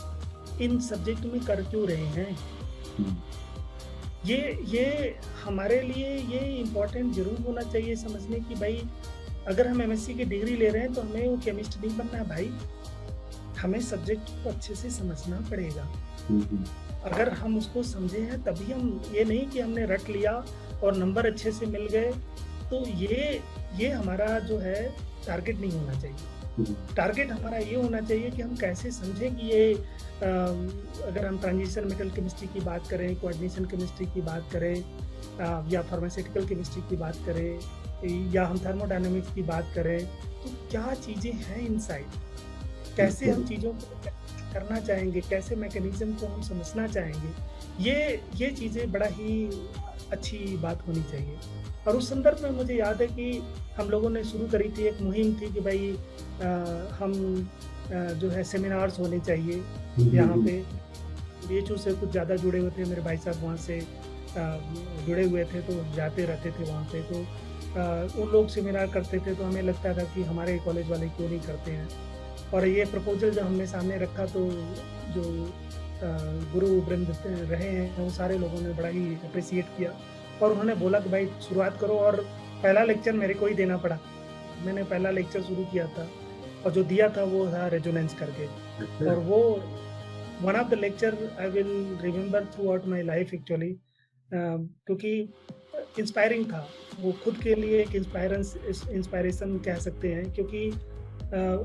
[SPEAKER 2] इन सब्जेक्ट में कर क्यों रहे हैं। ये हमारे लिए ये इम्पोर्टेंट ज़रूर होना चाहिए समझने की भाई अगर हम एमएससी की डिग्री ले रहे हैं तो हमें वो केमिस्ट नहीं बनना है भाई, हमें सब्जेक्ट को अच्छे से समझना पड़ेगा। अगर हम उसको समझे हैं तभी हम, ये नहीं कि हमने रट लिया और नंबर अच्छे से मिल गए, तो ये हमारा जो है टारगेट नहीं होना चाहिए। टारगेट हमारा ये होना चाहिए कि हम कैसे समझें कि ये अगर हम ट्रांजिशन मेटल केमिस्ट्री की बात करें, कोऑर्डिनेशन केमिस्ट्री की बात करें, या फार्मास्यूटिकल केमिस्ट्री की बात करें, या हम थर्मोडायनामिक्स की बात करें, तो क्या चीज़ें हैं इनसाइड। कैसे हम चीज़ों को करना चाहेंगे, कैसे मैकेनिज़्म को हम समझना चाहेंगे, ये चीज़ें बड़ा ही अच्छी बात होनी चाहिए। और उस संदर्भ में मुझे याद है कि हम लोगों ने शुरू करी थी, एक मुहिम थी कि भाई हम जो है सेमिनार्स होने चाहिए यहाँ पे। बीएचयू से कुछ ज़्यादा जुड़े हुए थे, मेरे भाई साहब वहाँ से जुड़े हुए थे, तो जाते रहते थे वहाँ पे। तो वो लोग सेमिनार करते थे, तो हमें लगता था कि हमारे कॉलेज वाले क्यों नहीं करते हैं। और ये प्रपोज़ल जब हमने सामने रखा, तो जो गुरु वृंद रहे हैं, वो सारे लोगों ने बड़ा ही अप्रिशिएट किया और उन्होंने बोला कि भाई शुरुआत करो। और पहला लेक्चर मेरे को ही देना पड़ा। मैंने पहला लेक्चर शुरू किया था और जो दिया था वो था रेजोनेंस करके। और वो one of the lecture I will remember through out my life actually, क्योंकि इंस्पायरिंग था। वो खुद के लिए एक इंस्पायरेशन कह सकते हैं, क्योंकि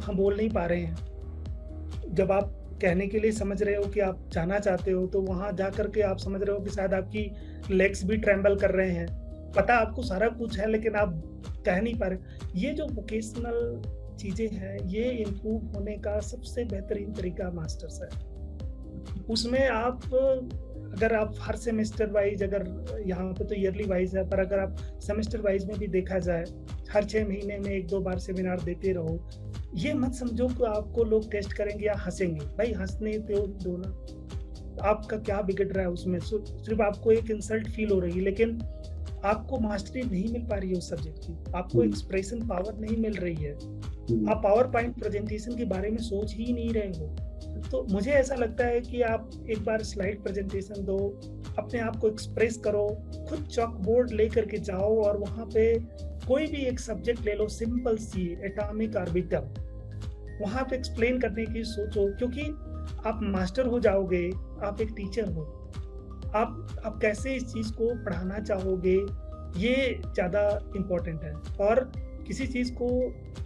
[SPEAKER 2] हम बोल नहीं पा रहे हैं। जब आप कहने के लिए समझ रहे हो कि आप जाना चाहते हो, तो वहाँ जा कर के आप समझ रहे हो कि शायद आपकी लेग्स भी ट्रेम्बल कर रहे हैं। पता आपको सारा कुछ है, लेकिन आप कह नहीं पा रहे। ये जो वोकेशनल चीज़ें हैं, ये इम्प्रूव होने का सबसे बेहतरीन तरीका मास्टर्स है। उसमें आप अगर आप हर सेमेस्टर वाइज, अगर यहाँ पे तो ईयरली वाइज है, पर अगर आप सेमेस्टर वाइज में भी देखा जाए, हर 6 महीने में 1-2 बार सेमिनार देते रहो। ये मत समझो कि आपको लोग टेस्ट करेंगे या हंसेंगे। भाई हंसने दो ना, आपका क्या बिगड़ रहा है उसमें? सिर्फ आपको एक इंसल्ट फील हो रही है, लेकिन आपको मास्टरी नहीं मिल पा रही है उस सब्जेक्ट की, आपको एक्सप्रेशन पावर नहीं मिल रही है, आप पावर पॉइंट प्रेजेंटेशन के बारे में सोच ही नहीं रहे हो। तो मुझे ऐसा लगता है कि आप एक बार स्लाइड प्रेजेंटेशन दो, अपने आप को एक्सप्रेस करो, खुद चॉक बोर्ड लेकर के जाओ और वहाँ पे कोई भी एक सब्जेक्ट ले लो, सिंपल सी एटॉमिक ऑर्बिटल, वहाँ पे एक्सप्लेन करने की सोचो, क्योंकि आप मास्टर हो जाओगे, आप एक टीचर हो। आप कैसे इस चीज़ को पढ़ाना चाहोगे, ये ज़्यादा इम्पोर्टेंट है। और किसी चीज़ को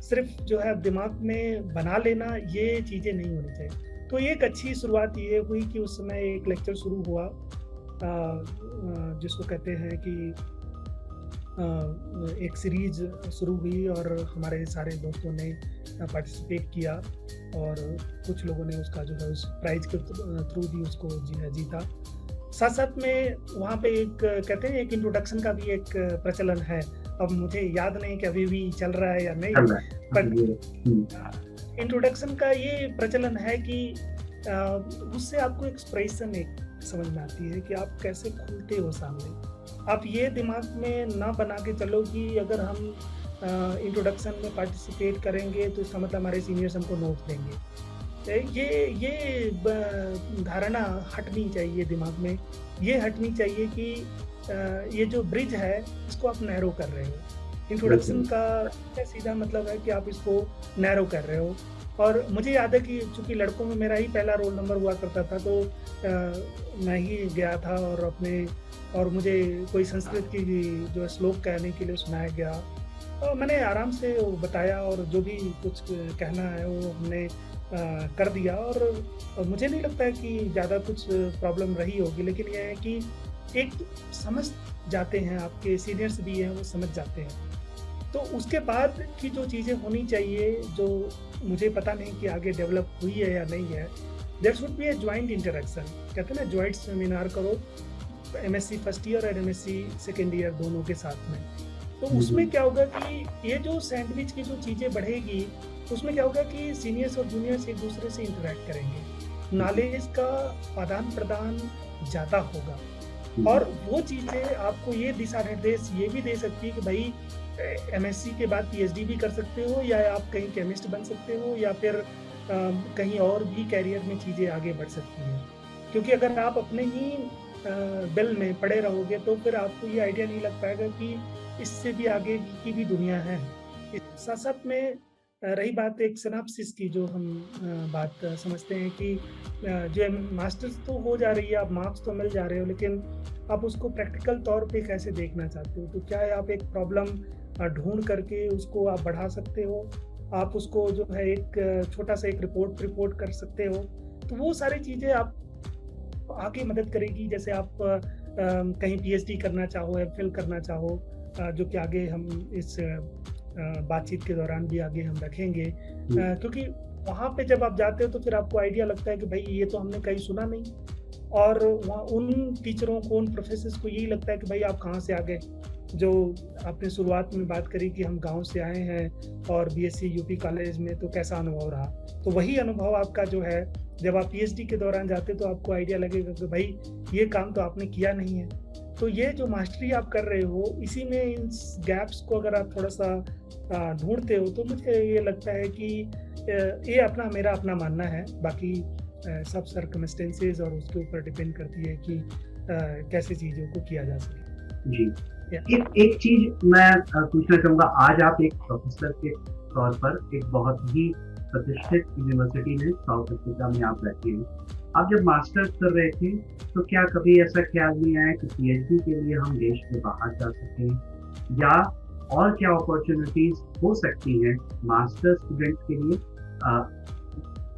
[SPEAKER 2] सिर्फ जो है दिमाग में बना लेना, ये चीज़ें नहीं होनी चाहिए। तो एक अच्छी शुरुआत ये हुई कि उस समय एक लेक्चर शुरू हुआ, जिसको कहते हैं कि एक सीरीज शुरू हुई और हमारे सारे दोस्तों ने पार्टिसिपेट किया और कुछ लोगों ने उसका जो है उस प्राइज के थ्रू भी उसको जीता। साथ साथ में वहाँ पे एक कहते हैं एक इंट्रोडक्शन का भी एक प्रचलन है। अब मुझे याद नहीं कि अभी भी चल रहा है या नहीं, पर इंट्रोडक्शन का ये प्रचलन है कि उससे आपको एक्सप्रेशन एक समझ में आती है कि आप कैसे खुलते हो सामने। आप ये दिमाग में ना बना के चलो कि अगर हम इंट्रोडक्शन में पार्टिसिपेट करेंगे तो इसका मतलब हमारे सीनियर्स हमको नोट देंगे। ये धारणा हटनी चाहिए दिमाग में। ये हटनी चाहिए कि ये जो ब्रिज है इसको आप नैरो कर रहे हो। इंट्रोडक्शन का सीधा मतलब है कि आप इसको नैरो कर रहे हो। और मुझे याद है कि चूंकि लड़कों में मेरा ही पहला रोल नंबर हुआ करता था, तो मैं ही गया था और मुझे कोई संस्कृत की जो श्लोक कहने के लिए सुनाया गया और मैंने आराम से वो बताया और जो भी कुछ कहना है वो हमने कर दिया। और मुझे नहीं लगता है कि ज़्यादा कुछ प्रॉब्लम रही होगी, लेकिन यह है कि एक समझ जाते हैं, आपके सीनियर्स भी हैं वो समझ जाते हैं। तो उसके बाद की जो चीज़ें होनी चाहिए, जो मुझे पता नहीं कि आगे डेवलप हुई है या नहीं है, there should be a joint interaction. कहते हैं ना, जॉइंट सेमिनार करो एमएससी फर्स्ट ईयर और एमएससी सेकेंड ईयर दोनों के साथ में। तो उसमें क्या होगा कि ये जो सैंडविच की जो चीज़ें बढ़ेगी, उसमें क्या होगा कि सीनियर्स और जूनियर्स एक दूसरे से इंटरेक्ट करेंगे, नॉलेज का आदान प्रदान ज़्यादा होगा और वो चीज़ें आपको ये दिशा निर्देश ये भी दे सकती है कि भाई एमएससी के बाद पीएचडी भी कर सकते हो, या आप कहीं केमिस्ट बन सकते हो, या फिर कहीं और भी कैरियर में चीज़ें आगे बढ़ सकती हैं। क्योंकि अगर आप अपने ही बिल में पड़े रहोगे तो फिर आपको ये आइडिया नहीं लग पाएगा कि इससे भी आगे की भी दुनिया है। साथ साथ में रही बात एक सिनॉप्सिस की, जो हम बात समझते हैं कि जो मास्टर्स तो हो जा रही है, आप मार्क्स तो मिल जा रहे हो, लेकिन आप उसको प्रैक्टिकल तौर पे कैसे देखना चाहते हो। तो क्या है, आप एक प्रॉब्लम ढूंढ करके उसको आप बढ़ा सकते हो, आप उसको जो है एक छोटा सा एक रिपोर्ट कर सकते हो। तो वो सारी चीज़ें आप आगे मदद करेगी। जैसे आप कहीं पीएचडी करना चाहो, एमफिल करना चाहो, जो कि आगे हम इस बातचीत के दौरान भी आगे हम रखेंगे, क्योंकि वहाँ पे जब आप जाते हो तो फिर आपको आइडिया लगता है कि भाई ये तो हमने कहीं सुना नहीं, और वहाँ उन टीचरों को, उन प्रोफेसर्स को यही लगता है कि भाई आप कहाँ से आ गए। जो आपने शुरुआत में बात करी कि हम गाँव से आए हैं और बीएससी यूपी कॉलेज में, तो कैसा अनुभव रहा? तो वही अनुभव आपका जो है, जब आप पीएचडी के दौरान जाते तो आपको आइडिया लगेगा कि भाई ये काम तो आपने किया नहीं है। तो ये जो मास्टरी आप कर रहे हो, इसी में इन गैप्स को अगर आप थोड़ा-सा ढूँढते हो, तो मुझे ये लगता है कि ये मेरा अपना मानना है। बाकी सब सर्कमस्टेंसेस और उसके ऊपर डिपेंड करती है कि कैसे चीज़ों को किया जा सके।
[SPEAKER 1] जी।
[SPEAKER 2] या
[SPEAKER 1] एक चीज़ मैं पूछना चाहूँगा, आज आप एक प्रोफ़ेसर के तौर पर एक बहुत ही प्रतिष्ठित यूनिवर्सिटी में साउथ अफ्रीका में आप रहते हैं। आप जब मास्टर्स कर रहे थे, तो क्या कभी ऐसा ख्याल नहीं आया कि पीएचडी के लिए हम देश के बाहर जा सकें? या और क्या अपॉर्च्युनिटीज़ हो सकती हैं मास्टर स्टूडेंट के लिए?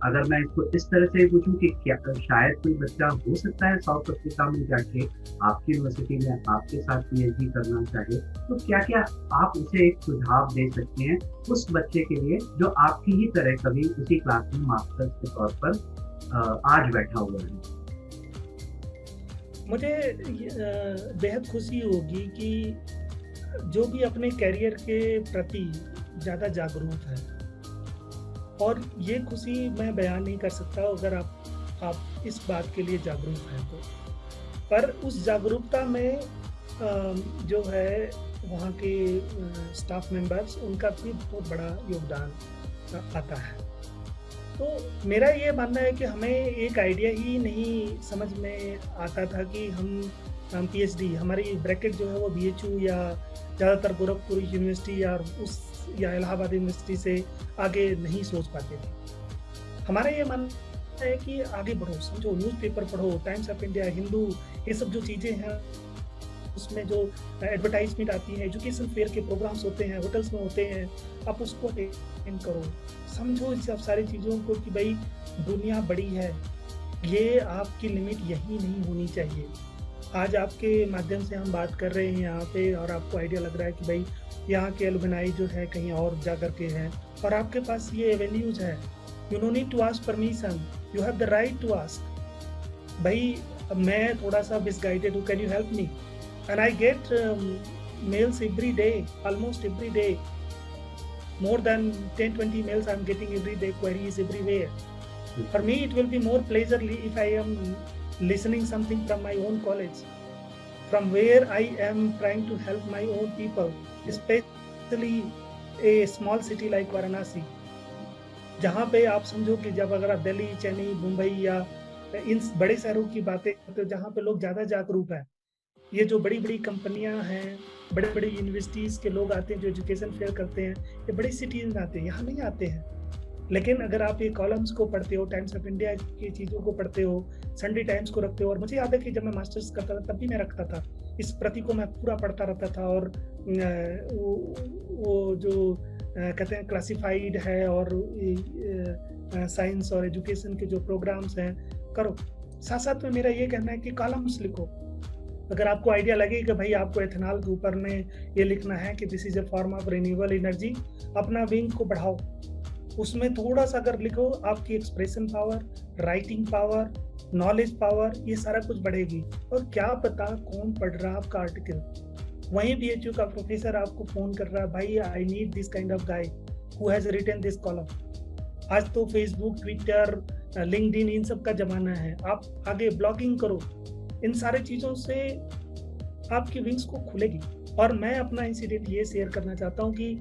[SPEAKER 1] अगर मैं इसको इस तरह से पूछूं कि क्या शायद कोई बच्चा हो सकता है साउथ अफ्रीका में जाके आपकी यूनिवर्सिटी में आपके साथ पीएचडी करना चाहे, तो क्या-क्या आप उसे एक सुझाव दे सकते हैं उस बच्चे के लिए जो आपकी ही तरह कभी उसी क्लास में मास्टर्स के तौर पर आज बैठा हुआ है?
[SPEAKER 2] मुझे बेहद खुशी होगी कि जो भी अपने करियर के प्रति ज़्यादा जागरूक है, और ये खुशी मैं बयान नहीं कर सकता अगर आप इस बात के लिए जागरूक हैं तो। पर उस जागरूकता में जो है वहाँ के स्टाफ मेंबर्स, उनका भी बहुत बड़ा योगदान आता है। तो मेरा ये मानना है कि हमें एक आइडिया ही नहीं समझ में आता था कि हम पीएचडी, हमारी ब्रैकेट जो है वो बीएचयू या ज़्यादातर गोरखपुर यूनिवर्सिटी या इलाहाबाद यूनिवर्सिटी से आगे नहीं सोच पाते थे। हमारा ये मानना है कि आगे बढ़ो, समझो, न्यूज़पेपर पढ़ो, टाइम्स ऑफ इंडिया, हिंदू, ये सब जो चीज़ें हैं, उसमें जो एडवर्टाइजमेंट आती है, एजुकेशन फेयर के प्रोग्राम्स होते हैं, होटल्स में होते हैं, आप उसको अटेंड करो। समझो इस सब सारी चीज़ों को कि भाई दुनिया बड़ी है, ये आपकी लिमिट यही नहीं होनी चाहिए। आज आपके माध्यम से हम बात कर रहे हैं यहाँ पे, और आपको आइडिया लग रहा है कि भाई यहाँ के एलुमनाई जो है कहीं और जा कर के हैं, और आपके पास ये एवेन्यूज है। You no need to ask permission, you have the right to ask. भाई मैं थोड़ा सा मिसगाइडेड हूँ, can you help me? And I get mails every day, almost every day, more than 10-20 mails I'm getting every day, queries everywhere. For me it will be more pleasurely if I am listening something from my own college, from where I am trying to help my own people, especially a small city like Varanasi, जहाँ पे आप समझो कि जब अगर आप दिल्ली, चेन्नई, मुंबई या इन बड़े शहरों की बातें करते हो जहाँ पे लोग ज़्यादा जागरूक हैं, ये जो बड़ी बड़ी कंपनियां हैं, बड़े बड़े यूनिवर्सिटीज़ के लोग आते हैं जो एजुकेशन फेयर करते हैं, ये बड़ी सिटीज़ में आते हैं, यहाँ नहीं आते हैं। लेकिन अगर आप ये कॉलम्स को पढ़ते हो, टाइम्स ऑफ इंडिया की चीज़ों को पढ़ते हो, संडे टाइम्स को रखते हो, और मुझे याद है कि जब मैं मास्टर्स करता था तब भी मैं रखता था, इस प्रति को मैं पूरा पढ़ता रहता था। और वो जो कहते हैं क्लासिफाइड है, और साइंस और एजुकेशन के जो प्रोग्राम्स हैं करो। साथ साथ में मेरा ये कहना है कि कॉलम्स लिखो। अगर आपको आइडिया लगे कि भाई आपको एथेनॉल के ऊपर में ये लिखना है कि this is a form of renewable energy, अपना विंग को बढ़ाओ, उसमें थोड़ा सा अगर लिखो, आपकी expression power, writing power, knowledge power, ये सारा कुछ बढ़ेगी। और क्या पता कौन पढ़ रहा है आपका आर्टिकल, वहीं बीएचयू का प्रोफेसर आपको फोन कर रहा है, भाई I need this kind of guy who has written this column. आज तो फेसबुक, ट्विटर, लिंक्डइन, इन सब का जमाना है। आप आगे ब्लॉगिंग करो, इन सारे चीज़ों से आपकी विंग्स को खुलेगी। और मैं अपना इंसिडेंट ये शेयर करना चाहता हूँ कि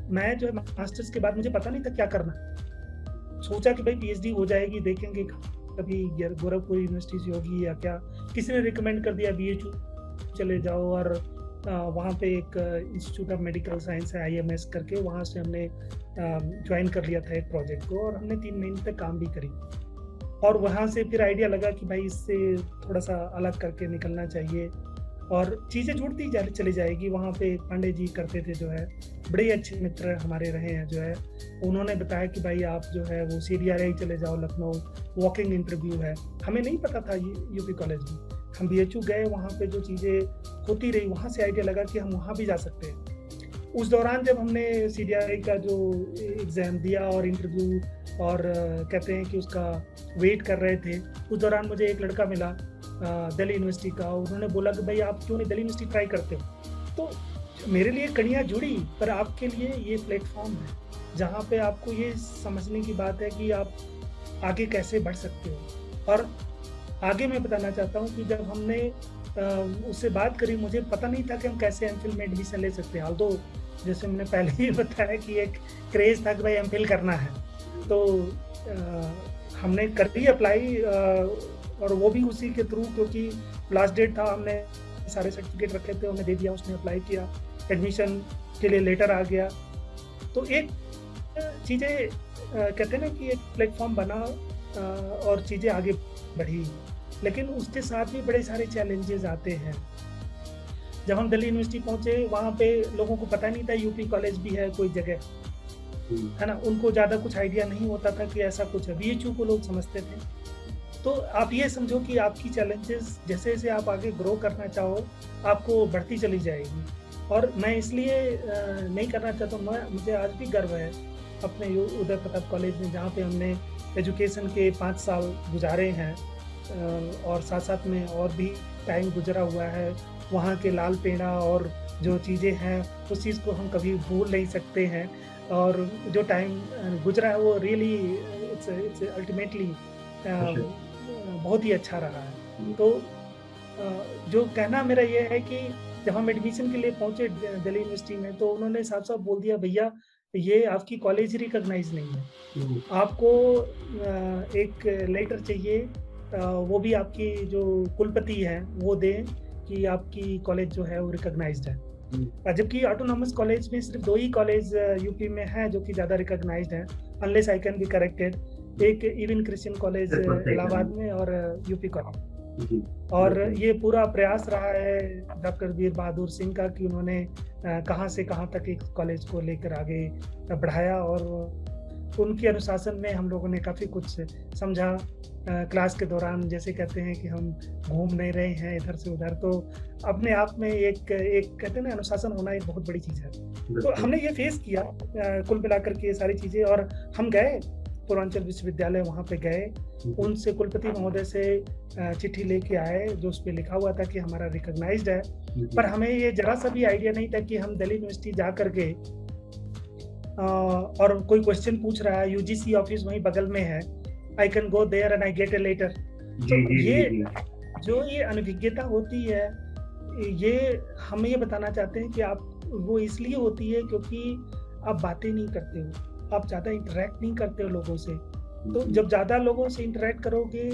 [SPEAKER 2] मैं जो है मास्टर्स के बाद मुझे पता नहीं था क्या करना। सोचा कि भाई पीएचडी हो जाएगी, देखेंगे कभी गोरखपुर यूनिवर्सिटी से होगी या क्या। किसी ने रिकमेंड कर दिया बीएचयू चले जाओ, और वहाँ पे एक इंस्टीट्यूट ऑफ मेडिकल साइंस है IMS करके, वहाँ से हमने ज्वाइन कर लिया था एक प्रोजेक्ट को, और हमने 3 महीने तक काम भी करी। और वहाँ से फिर आइडिया लगा कि भाई इससे थोड़ा सा अलग करके निकलना चाहिए, और चीज़ें जुड़ती चली जाएगी। वहाँ पे पांडे जी करते थे, जो है बड़े अच्छे मित्र हमारे रहे हैं, जो है उन्होंने बताया कि भाई आप जो है वो CDRI चले जाओ, लखनऊ, वॉकिंग इंटरव्यू है। हमें नहीं पता था यूपी कॉलेज में, हम बीएचयू गए, वहाँ पे जो चीज़ें होती रही, वहाँ से आइडिया लगा कि हम वहाँ भी जा सकते हैं। उस दौरान जब हमने CDI का जो एग्ज़ाम दिया और इंटरव्यू और कहते हैं कि उसका वेट कर रहे थे, उस दौरान मुझे एक लड़का मिला दिल्ली यूनिवर्सिटी का। उन्होंने बोला कि भाई आप क्यों नहीं दिल्ली यूनिवर्सिटी ट्राई करते हो? तो मेरे लिए कड़ियाँ जुड़ी, पर आपके लिए ये प्लेटफॉर्म है जहाँ पे आपको ये समझने की बात है कि आप आगे कैसे बढ़ सकते हो। और आगे मैं बताना चाहता हूँ कि जब हमने उससे बात करी, मुझे पता नहीं था कि हम कैसे एमफिल में एडमिशन ले सकते हैं। ऑल्दो जैसे मैंने पहले ही बताया कि एक क्रेज़ था कि भाई एमफिल करना है, तो हमने कर दी अप्लाई, और वो भी उसी के थ्रू, क्योंकि लास्ट डेट था, हमने सारे सर्टिफिकेट रखे थे, उन्हें दे दिया, उसने अप्लाई किया, एडमिशन के लिए लेटर आ गया। तो एक चीज़ें कहते हैं ना कि एक प्लेटफॉर्म बना और चीज़ें आगे बढ़ी, लेकिन उसके साथ भी बड़े सारे चैलेंजेस आते हैं। जब हम दिल्ली यूनिवर्सिटी पहुंचे, वहाँ पे लोगों को पता नहीं था यूपी कॉलेज भी है कोई जगह, है ना। उनको ज़्यादा कुछ आइडिया नहीं होता था कि ऐसा कुछ है। BHU को लोग समझते थे। तो आप ये समझो कि आपकी चैलेंजेस जैसे जैसे आप आगे ग्रो करना चाहो, आपको बढ़ती चली जाएगी। और मैं इसलिए नहीं करना चाहता हूँ, मुझे आज भी गर्व है अपने उदय प्रताप कॉलेज में, जहाँ पे हमने एजुकेशन के 5 साल गुजारे हैं, और साथ साथ में और भी टाइम गुजरा हुआ है। वहाँ के लाल पेड़ा और जो चीज़ें हैं, उस चीज़ को हम कभी भूल नहीं सकते हैं। और जो टाइम गुजरा है वो रियली इट्स अल्टीमेटली बहुत ही अच्छा रहा है। तो जो कहना मेरा ये है कि जब हम एडमिशन के लिए पहुँचे दिल्ली यूनिवर्सिटी में, तो उन्होंने साफ-साफ बोल दिया, भैया ये आपकी कॉलेज रिकॉग्नाइज़ नहीं है। आपको एक लेटर चाहिए, वो भी आपकी जो कुलपति हैं वो दें कि आपकी कॉलेज जो है वो रिकॉग्नाइज्ड है। जबकि ऑटोनॉमस कॉलेज में सिर्फ 2 ही कॉलेज यूपी में हैं जो कि ज़्यादा रिकॉग्नाइज्ड हैं, unless I can be corrected. एक इवन क्रिश्चियन कॉलेज इलाहाबाद में और यूपी कॉलेज। और ये पूरा प्रयास रहा है डॉक्टर वीर बहादुर सिंह का कि उन्होंने कहाँ से कहाँ तक इस कॉलेज को लेकर आगे बढ़ाया, और उनके अनुशासन में हम लोगों ने काफ़ी कुछ समझा। क्लास के दौरान जैसे कहते हैं कि हम घूम नहीं रहे हैं इधर से उधर, तो अपने आप में एक कहते हैं ना, अनुशासन होना एक बहुत बड़ी चीज़ है। तो हमने ये फेस किया कुल मिलाकर के ये सारी चीज़ें। और हम गए पूर्वांचल विश्वविद्यालय, वहाँ पे गए, उनसे कुलपति महोदय से चिट्ठी लेके आए जो उस पे लिखा हुआ था कि हमारा रिकॉग्नाइज्ड है। पर हमें ये जरा सा भी आइडिया नहीं था कि हम दिल्ली यूनिवर्सिटी जा करके और कोई क्वेश्चन पूछ रहा है, UGC ऑफिस वहीं बगल में है, I can go there and I get a letter. तो ये जो ये अनभिज्ञता होती है, ये हम ये बताना चाहते हैं कि आप वो इसलिए होती है क्योंकि आप बातें नहीं करते हो, आप ज़्यादा इंटरेक्ट नहीं करते हो लोगों से। तो जब ज़्यादा लोगों से इंटरेक्ट करोगे,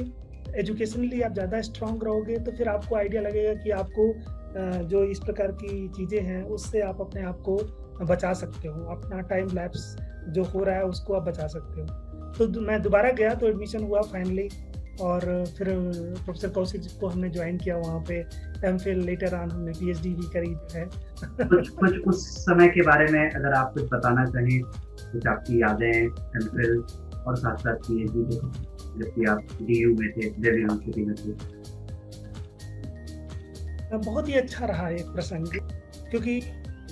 [SPEAKER 2] एजुकेशनली आप ज़्यादा स्ट्रांग रहोगे, तो फिर आपको आइडिया लगेगा कि आपको जो इस प्रकार की चीज़ें हैं उससे आप अपने आप को बचा सकते हो, अपना टाइम लैप्स जो हो रहा है उसको आप बचा सकते हो। तो मैं दोबारा गया तो एडमिशन हुआ फाइनली, और फिर प्रोफेसर कौशिक को हमने ज्वाइन किया वहाँ पे। एमफिल लेटर ऑन हमने PhD भी करी है।
[SPEAKER 1] कुछ उस समय के बारे में अगर आप कुछ बताना चाहें, कुछ आपकी यादें एमफिल और साथ साथ PhD के, जबकि आप DU में थे, दिल्ली यूनिवर्सिटी में थे।
[SPEAKER 2] बहुत ही अच्छा रहा एक प्रसंग, क्योंकि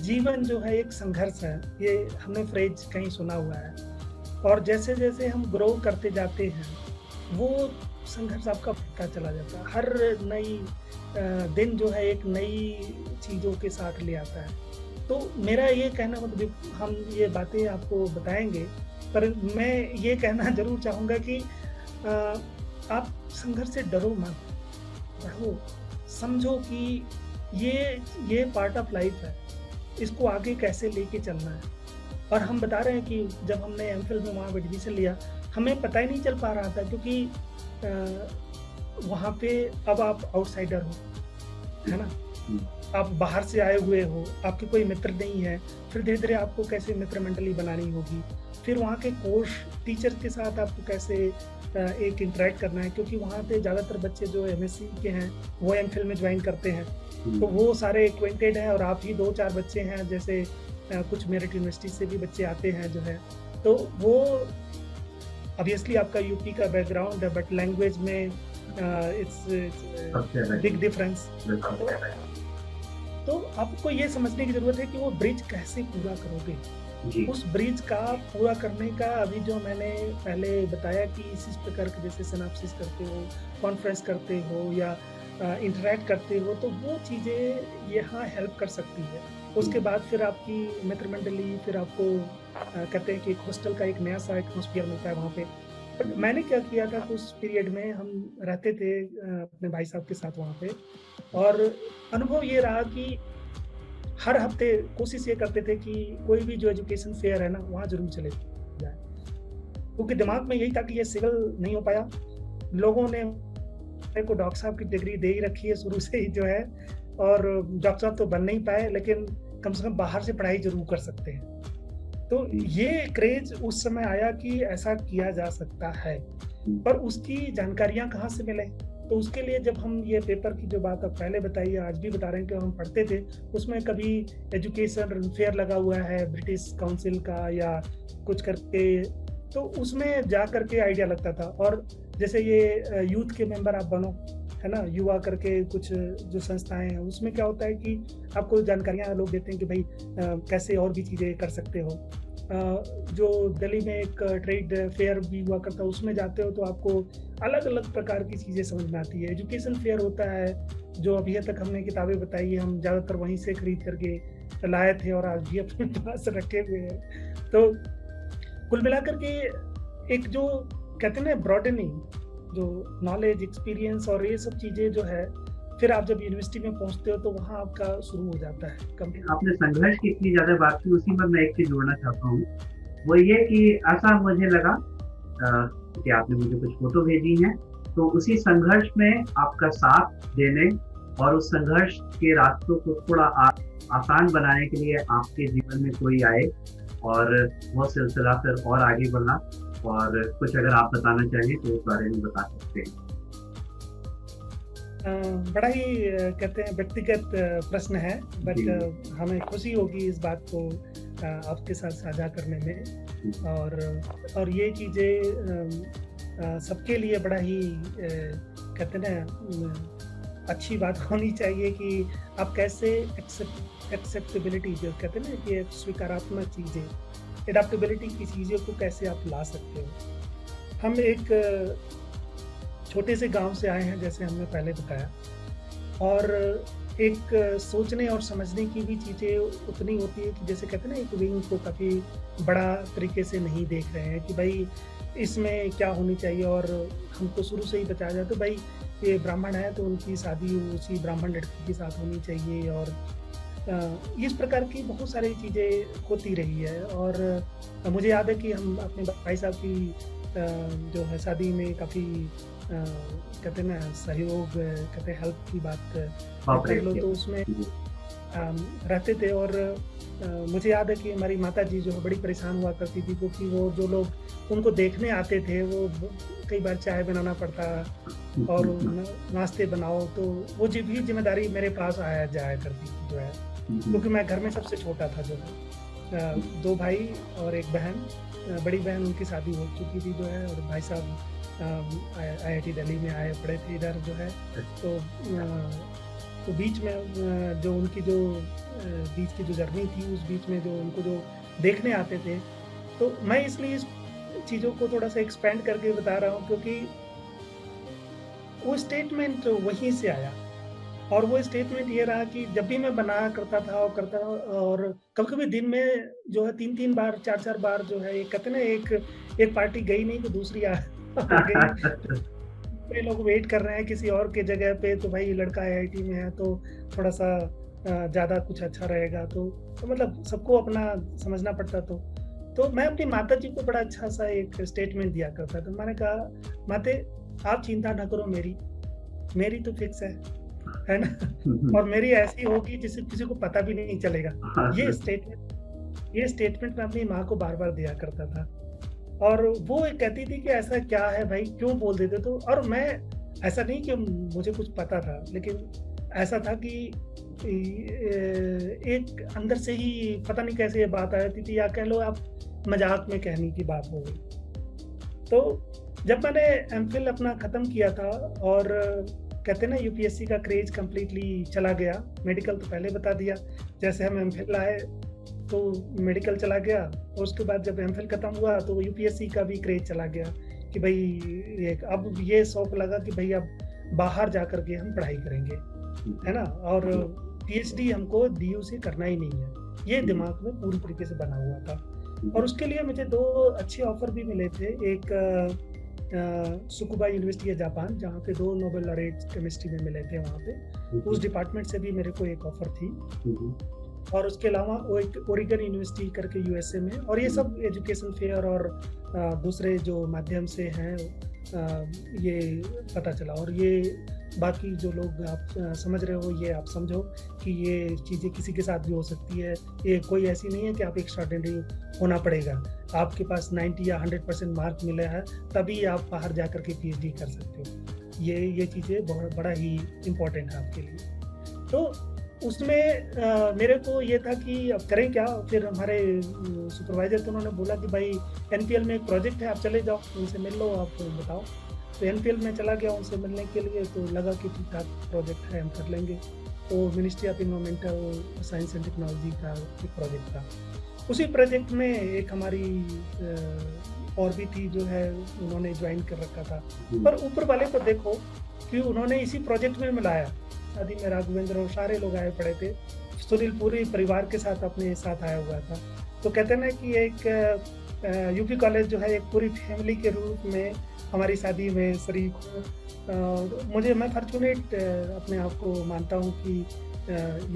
[SPEAKER 2] जीवन जो है एक संघर्ष है, ये हमने फ्रेज कहीं सुना हुआ है। और जैसे जैसे हम ग्रो करते जाते हैं वो संघर्ष आपका बढ़ता चला जाता है। हर नई दिन जो है एक नई चीज़ों के साथ ले आता है। तो मेरा ये कहना, मतलब हम ये बातें आपको बताएंगे, पर मैं ये कहना ज़रूर चाहूँगा कि आप संघर्ष से डरो मत, बढ़ो, समझो कि ये पार्ट ऑफ लाइफ है, इसको आगे कैसे लेके चलना है। और हम बता रहे हैं कि जब हमने एमफिल में वहाँ एडमिशन लिया, हमें पता ही नहीं चल पा रहा था, क्योंकि वहाँ पे अब आप आउटसाइडर हो, है ना, आप बाहर से आए हुए हो, आपके कोई मित्र नहीं है। फिर धीरे धीरे आपको कैसे मित्र मंडली बनानी होगी, फिर वहाँ के कोर्स टीचर के साथ आपको कैसे एक इंटरेक्ट करना है, क्योंकि वहाँ पे ज़्यादातर बच्चे जो MSc के हैं वो एमफिल में ज्वाइन करते हैं, तो वो सारे एक्वेंटेड हैं। और आप ही 2-4 बच्चे हैं, जैसे कुछ मेरिट यूनिवर्सिटी से भी बच्चे आते हैं जो है, तो वो ऑब्वियसली आपका यूपी का बैकग्राउंड है, बट लैंग्वेज में इट्स बिग डिफरेंस। तो आपको ये समझने की ज़रूरत है कि वो ब्रिज कैसे पूरा करोगे।
[SPEAKER 1] जी।
[SPEAKER 2] उस ब्रिज का पूरा करने का अभी जो मैंने पहले बताया कि इस प्रकार के जैसे सिनॉप्सिस करते हो, कॉन्फ्रेंस करते हो या इंटरैक्ट करते हो, तो वो चीज़ें यहाँ हेल्प कर सकती है। उसके बाद फिर आपकी मित्रमंडली, फिर आपको कहते हैं कि एक हॉस्टल का एक नया-सा एटमॉस्फियर मिलता है वहाँ पे। बट मैंने क्या किया था कि उस पीरियड में हम रहते थे अपने भाई साहब के साथ वहाँ पे, और अनुभव ये रहा कि हर हफ्ते कोशिश ये करते थे कि कोई भी जो एजुकेशन फेयर है ना, वहाँ ज़रूर चले जाएँ। क्योंकि दिमाग में यही था कि ये सिविल नहीं हो पाया। लोगों ने मेरे को डॉक्टर साहब की डिग्री दे ही रखी है शुरू से ही जो है, और डॉक्टर साहब तो बन नहीं पाए, लेकिन कम से कम बाहर से पढ़ाई ज़रूर कर सकते हैं। तो ये क्रेज़ उस समय आया कि ऐसा किया जा सकता है, पर उसकी जानकारियाँ कहाँ से मिले? तो उसके लिए जब हम ये पेपर की जो बात आप पहले बताई, आज भी बता रहे हैं कि हम पढ़ते थे, उसमें कभी एजुकेशन फेयर लगा हुआ है ब्रिटिश काउंसिल का या कुछ करके, तो उसमें जा करके आइडिया लगता था। और जैसे ये यूथ के मेंबर आप बनो, है ना? युवा करके कुछ जो संस्थाएँ हैं, उसमें क्या होता है कि आपको जानकारियाँ लोग देते हैं कि भई कैसे और भी चीज़ें कर सकते हो। जो दिल्ली में एक ट्रेड फेयर भी हुआ करता है, उसमें जाते हो तो आपको अलग-अलग प्रकार की चीज़ें समझ में आती है। एजुकेशन फेयर होता है, जो अभी तक हमने किताबें बताई हैं, हम ज़्यादातर वहीं से खरीद करके लाए थे और आज भी अपने पास रखे हुए हैं। तो कुल मिलाकर के एक जो कहते हैं ना ब्रॉडेनिंग, जो नॉलेज, एक्सपीरियंस और ये सब चीज़ें जो है, फिर आप जब यूनिवर्सिटी में पहुँचते हो तो वहाँ आपका शुरू हो जाता है
[SPEAKER 1] आपने संघर्ष की इतनी ज़्यादा बात की, उसी पर मैं एक चीज़ जोड़ना चाहता हूँ। वो ये कि ऐसा मुझे लगा कि आपने मुझे कुछ फ़ोटो भेजी हैं, तो उसी संघर्ष में आपका साथ देने और उस संघर्ष के रास्तों को थोड़ा आसान बनाने के लिए आपके जीवन में कोई आए और वो सिलसिला फिर और आगे बढ़ा। और कुछ अगर आप बताना चाहें तो उस बारे में बता सकते हैं।
[SPEAKER 2] बड़ा ही कहते हैं व्यक्तिगत प्रश्न है, बट हमें खुशी होगी इस बात को आपके साथ साझा करने में। और ये चीज़ें सबके लिए बड़ा ही कहते हैं ना अच्छी बात होनी चाहिए कि आप कैसे एक्सेप्टेबिलिटी जो कहते हैं ना कि स्वीकारात्मक चीज़ें, एडाप्टेबिलिटी की चीज़ों को कैसे आप ला सकते हो। हम एक छोटे से गांव से आए हैं, जैसे हमने पहले बताया, और एक सोचने और समझने की भी चीज़ें उतनी होती है कि जैसे कहते हैं ना, एक विंग को काफ़ी बड़ा तरीके से नहीं देख रहे हैं कि भाई इसमें क्या होनी चाहिए। और हमको शुरू से ही बताया जाए तो भाई ये ब्राह्मण है तो उनकी शादी उसी ब्राह्मण लड़की के साथ होनी चाहिए, और इस प्रकार की बहुत सारी चीज़ें होती रही है। और मुझे याद है कि हम अपने भाई साहब की जो है शादी में काफ़ी कहते हैं ना सहयोग, कहते हैं हेल्प की बात कर लो, तो उसमें रहते थे। और मुझे याद है कि हमारी माताजी जो है बड़ी परेशान हुआ करती थी, क्योंकि वो जो लोग उनको देखने आते थे वो कई बार चाय बनाना पड़ता और नाश्ते बनाओ, तो वो भी जिम्मेदारी मेरे पास आया जाया करती थी जो है, क्योंकि मैं घर में सबसे छोटा था जो है। 2 भाई और 1 बहन, बड़ी बहन उनकी शादी हो चुकी थी जो है, और भाई साहब IIT दिल्ली में आए पढ़े थे इधर जो है। तो बीच में जो उनकी जो बीच की जो जर्नी थी, उस बीच में जो उनको जो देखने आते थे, तो मैं इसलिए इस चीज़ों को थोड़ा सा एक्सपेंड करके बता रहा हूँ, क्योंकि वो स्टेटमेंट वहीं से आया। और वो स्टेटमेंट ये रहा कि जब भी मैं बनाया करता था और कभी-कभी दिन में जो है 3-3 बार, 4-4 बार जो है, ये कहते हैं ना एक पार्टी गई नहीं तो दूसरी आ गई। ये लोग वेट कर रहे हैं किसी और के जगह पे, तो भाई लड़का IIT में है तो थोड़ा-सा ज़्यादा कुछ अच्छा रहेगा, तो मतलब सबको अपना समझना पड़ता। तो मैं अपनी माताजी को बड़ा अच्छा-सा एक स्टेटमेंट दिया करता था। मैंने कहा, "माते, आप चिंता ना करो मेरी तो फिक्स है ना? और मेरी ऐसी होगी जिससे किसी को पता भी नहीं चलेगा।" ये स्टेटमेंट मैं अपनी माँ को बार-बार दिया करता था। और वो कहती थी कि ऐसा क्या है भाई, क्यों बोल देते? तो और मैं ऐसा नहीं कि मुझे कुछ पता था, लेकिन ऐसा था कि एक अंदर से ही पता नहीं कैसे ये बात आ जाती थी, या कह लो आप मजाक में कहने की बात हो गई। तो जब मैंने MPhil अपना ख़त्म किया था और कहते हैं ना यूपीएससी का क्रेज कंप्लीटली चला गया। मेडिकल तो पहले बता दिया, जैसे हम एमफिल आए तो मेडिकल चला गया, और उसके बाद जब एमफिल खत्म हुआ तो यूपीएससी का भी क्रेज चला गया कि भाई अब ये शौक लगा कि भाई अब बाहर जा कर के हम पढ़ाई करेंगे, है ना। और पीएचडी हमको डीयू से करना ही नहीं है, ये दिमाग में पूरी तरीके से बना हुआ था। और उसके लिए मुझे 2 अच्छे ऑफर भी मिले थे। एक सुकुबा यूनिवर्सिटी है जापान, जहाँ पे 2 नोबेल लॉरेट केमिस्ट्री में मिले थे, वहाँ पे उस डिपार्टमेंट से भी मेरे को एक ऑफर थी। और उसके अलावा वो एक ओरिगन यूनिवर्सिटी करके यूएसए में, और ये सब एजुकेशन फेयर और दूसरे जो माध्यम से हैं ये पता चला। और ये बाकी जो लोग आप समझ रहे हो, ये आप समझो कि ये चीज़ें किसी के साथ भी हो सकती है। ये कोई ऐसी नहीं है कि आप एक्स्ट्राऑर्डिनरी होना पड़ेगा। आपके पास 90 या 100% मार्क मिला है तभी आप बाहर जा कर के पीएचडी कर सकते हो। ये चीज़ें बहुत बड़ा ही इम्पोर्टेंट है आपके लिए। तो उसमें मेरे को ये था कि अब करें क्या। फिर हमारे सुपरवाइजर तो उन्होंने बोला कि भाई एनपीएल में एक प्रोजेक्ट है, आप चले जाओ, उनसे मिल लो, आप बताओ। तो एनपीएल में चला गया उनसे मिलने के लिए, तो लगा कि ठीक ठाक प्रोजेक्ट है, हम कर लेंगे। तो ministry of environmental science and technology का एक प्रोजेक्ट था। उसी प्रोजेक्ट में एक हमारी और भी थी जो है, उन्होंने ज्वाइन कर रखा था। पर ऊपर वाले को देखो कि उन्होंने इसी प्रोजेक्ट में मिलाया। शादी में राघवेंद्र और सारे लोग आए पड़े थे, सुनील पूरे परिवार के साथ अपने साथ आया हुआ था। तो कहते हैं ना कि एक यूपी कॉलेज जो है एक पूरी फैमिली के रूप में हमारी शादी में शरीक हो। मैं फॉर्चुनेट अपने आप को मानता हूँ कि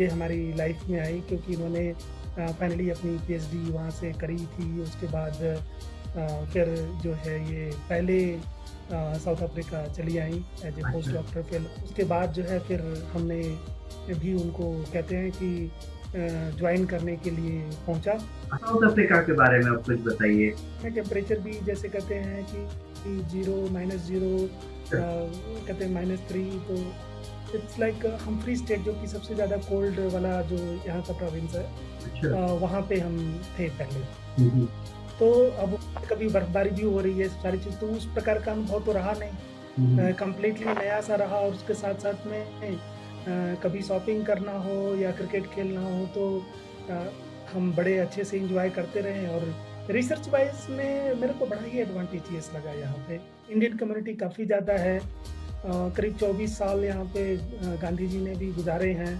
[SPEAKER 2] ये हमारी लाइफ में आई, क्योंकि इन्होंने फाइनली अपनी पीएचडी वहाँ से करी थी। उसके बाद फिर जो है ये पहले साउथ अफ्रीका चली आई as a post doctor fellow. उसके बाद जो है फिर हमने भी उनको कहते हैं कि ज्वाइन करने के लिए पहुंचा।
[SPEAKER 1] साउथ अफ्रीका के बारे में आप कुछ बताइए।
[SPEAKER 2] टेम्परेचर भी जैसे कहते हैं कि 0 -0 कहते हैं -3, तो इट्स लाइक हम्फ्री स्टेट, जो कि सबसे ज़्यादा कोल्ड वाला जो यहाँ का प्रोविंस है, वहाँ पे हम थे पहले। तो अब कभी बर्फबारी भी हो रही है, सारी चीज़, तो उस प्रकार का अनुभव तो रहा नहीं, कम्प्लीटली नया सा रहा। और उसके साथ साथ में कभी शॉपिंग करना हो या क्रिकेट खेलना हो तो हम बड़े अच्छे से एंजॉय करते रहे। और रिसर्च वाइज में मेरे को बड़ा ही एडवांटेजियस लगा। यहाँ पे इंडियन कम्युनिटी काफ़ी ज़्यादा है। करीब 24 साल यहाँ पे गांधी जी ने भी गुजारे हैं,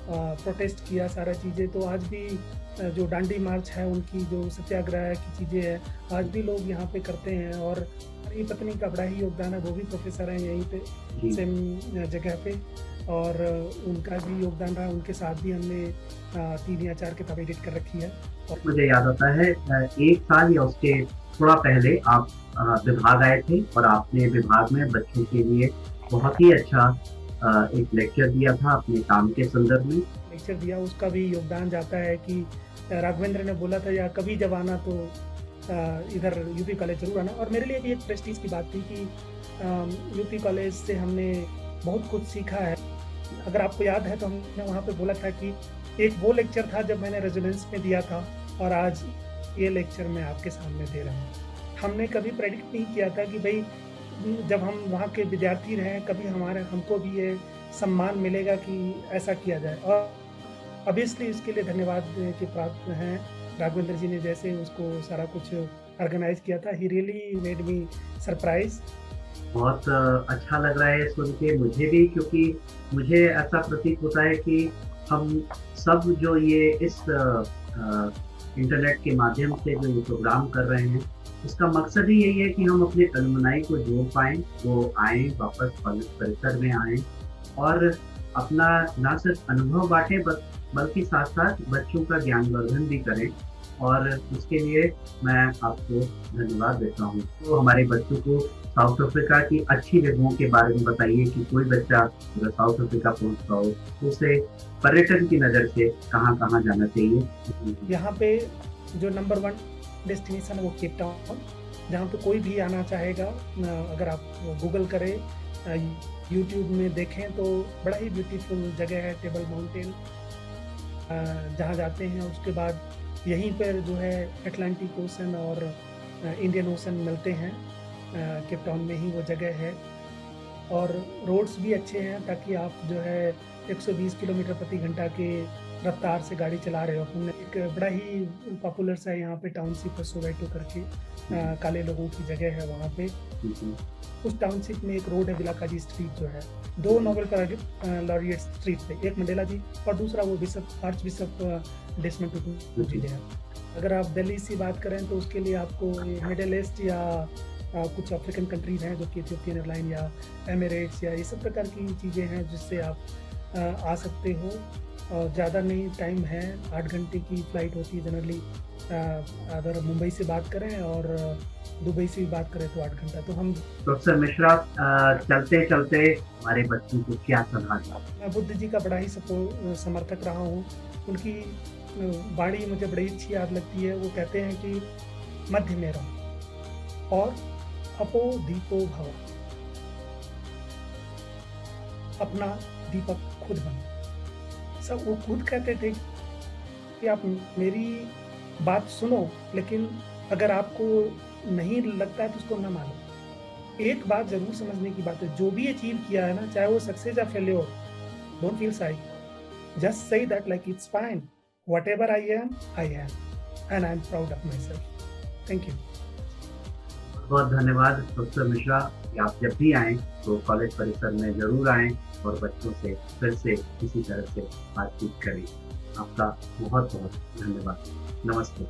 [SPEAKER 2] प्रोटेस्ट किया सारा चीज़ें। तो आज भी जो डांडी मार्च है, उनकी जो सत्याग्रह की चीज़ें हैं, आज भी लोग यहाँ पे करते हैं। और मेरी पत्नी का बड़ा ही योगदान है, वो भी प्रोफेसर हैं यहीं पे सेम जगह पे, और उनका भी योगदान रहा। उनके साथ भी हमने 3 या 4 किताबें एडिट कर रखी है।
[SPEAKER 1] और मुझे याद आता है 1 साल या उसके थोड़ा पहले आप विभाग आए थे और आपने विभाग में बच्चों के लिए बहुत ही अच्छा एक लेक्चर दिया था अपने काम के संदर्भ में।
[SPEAKER 2] लेक्चर दिया, उसका भी योगदान जाता है कि राघवेंद्र ने बोला था या कभी जब आना तो इधर यूपी कॉलेज जरूर आना। और मेरे लिए भी एक प्रेस्टीज की बात थी कि यूपी कॉलेज से हमने बहुत कुछ सीखा है। अगर आपको याद है तो हमने वहाँ पे बोला था कि एक वो लेक्चर था जब मैंने रेजोनेंस में दिया था, और आज ये लेक्चर मैं आपके सामने दे रहा हूँ। हमने कभी प्रेडिक्ट नहीं किया था कि भाई जब हम वहाँ के विद्यार्थी रहे, कभी हमको भी ये सम्मान मिलेगा कि ऐसा किया जाए। और ऑब्वियसली इसके लिए धन्यवाद के प्राप्त हैं राघवेंद्र जी ने, जैसे उसको सारा कुछ ऑर्गेनाइज किया था। He really made me surprise.
[SPEAKER 1] बहुत अच्छा लग रहा है सुन के मुझे भी, क्योंकि मुझे ऐसा प्रतीत होता है कि हम सब जो ये इस इंटरनेट के माध्यम से जो ये प्रोग्राम कर रहे हैं, इसका मकसद ही यही है कि हम अपने अलुमनाई को जोड़ पाएँ, वो आएँ, वापस कॉलेज परिसर में आएँ और अपना ना सिर्फ अनुभव बांटें बल्कि साथ साथ बच्चों का ज्ञानवर्धन भी करें। और उसके लिए मैं आपको धन्यवाद देता हूँ। तो हमारे बच्चों को साउथ अफ्रीका की अच्छी जगहों के बारे में बताइए कि कोई बच्चा अगर साउथ अफ्रीका पहुँचता हो तो उसे पर्यटन की नज़र से कहाँ कहाँ जाना चाहिए।
[SPEAKER 2] यहाँ पे जो नंबर 1 डेस्टिनेशन है वो केप टाउन, जहाँ पे कोई भी आना चाहेगा। अगर आप गूगल करें, यूट्यूब में देखें तो बड़ा ही ब्यूटीफुल जगह है, टेबल माउंटेन, जहाँ जाते हैं। उसके बाद यहीं पर जो है अटलांटिक ओशन और इंडियन ओशन मिलते हैं, केप टाउन में ही वो जगह है। और रोड्स भी अच्छे हैं ताकि आप जो है 120 किलोमीटर प्रति घंटा के रफ्तार से गाड़ी चला रहे हो। हमने एक बड़ा ही पॉपुलर सा यहाँ पे टाउनशिप है सोवेटो करके, काले लोगों की जगह है वहाँ पे। उस टाउनशिप में एक रोड है विलाकाजी स्ट्रीट जो है, 2 नोबेल लॉरिएट स्ट्रीट पे, एक मंडेला जी और दूसरा वो bishop archbishop Desmond Tutu ji है। अगर आप दिल्ली से बात करें तो उसके लिए आपको मिडिल ईस्ट या कुछ अफ्रीकन कंट्रीज हैं जो कि इथियोपियन एयरलाइन या एमिरेट्स या ये सब प्रकार की चीज़ें हैं जिससे आप आ सकते हो। और ज़्यादा नहीं टाइम है, 8 घंटे की फ़्लाइट होती है जनरली। अगर मुंबई से बात करें और दुबई से भी बात करें तो 8 घंटा। तो हम
[SPEAKER 1] प्रोफेसर मिश्रा, चलते चलते हमारे बच्चों को क्या सलाह दें?
[SPEAKER 2] मैं बुद्ध जी का बड़ा ही समर्थक रहा हूँ। उनकी वाणी मुझे बड़ी अच्छी याद लगती है। वो कहते हैं कि मध्य में रहो और अपो दीपो भव, अपना दीपक खुद बनो। सब वो खुद कहते थे कि आप मेरी बात सुनो, लेकिन अगर आपको नहीं लगता है तो उसको ना मानो। एक बात जरूर समझने की बात है, जो भी अचीव किया है ना, चाहे वो सक्सेस या failure, don't feel side, just say that like it's fine, whatever I am and I am proud of my self. Thank you.
[SPEAKER 1] बहुत धन्यवाद प्रोफेसर मिश्रा कि आप जब भी आएँ तो कॉलेज परिसर में जरूर आएँ और बच्चों से फिर से किसी तरह से बातचीत करें। आपका बहुत बहुत धन्यवाद। नमस्ते।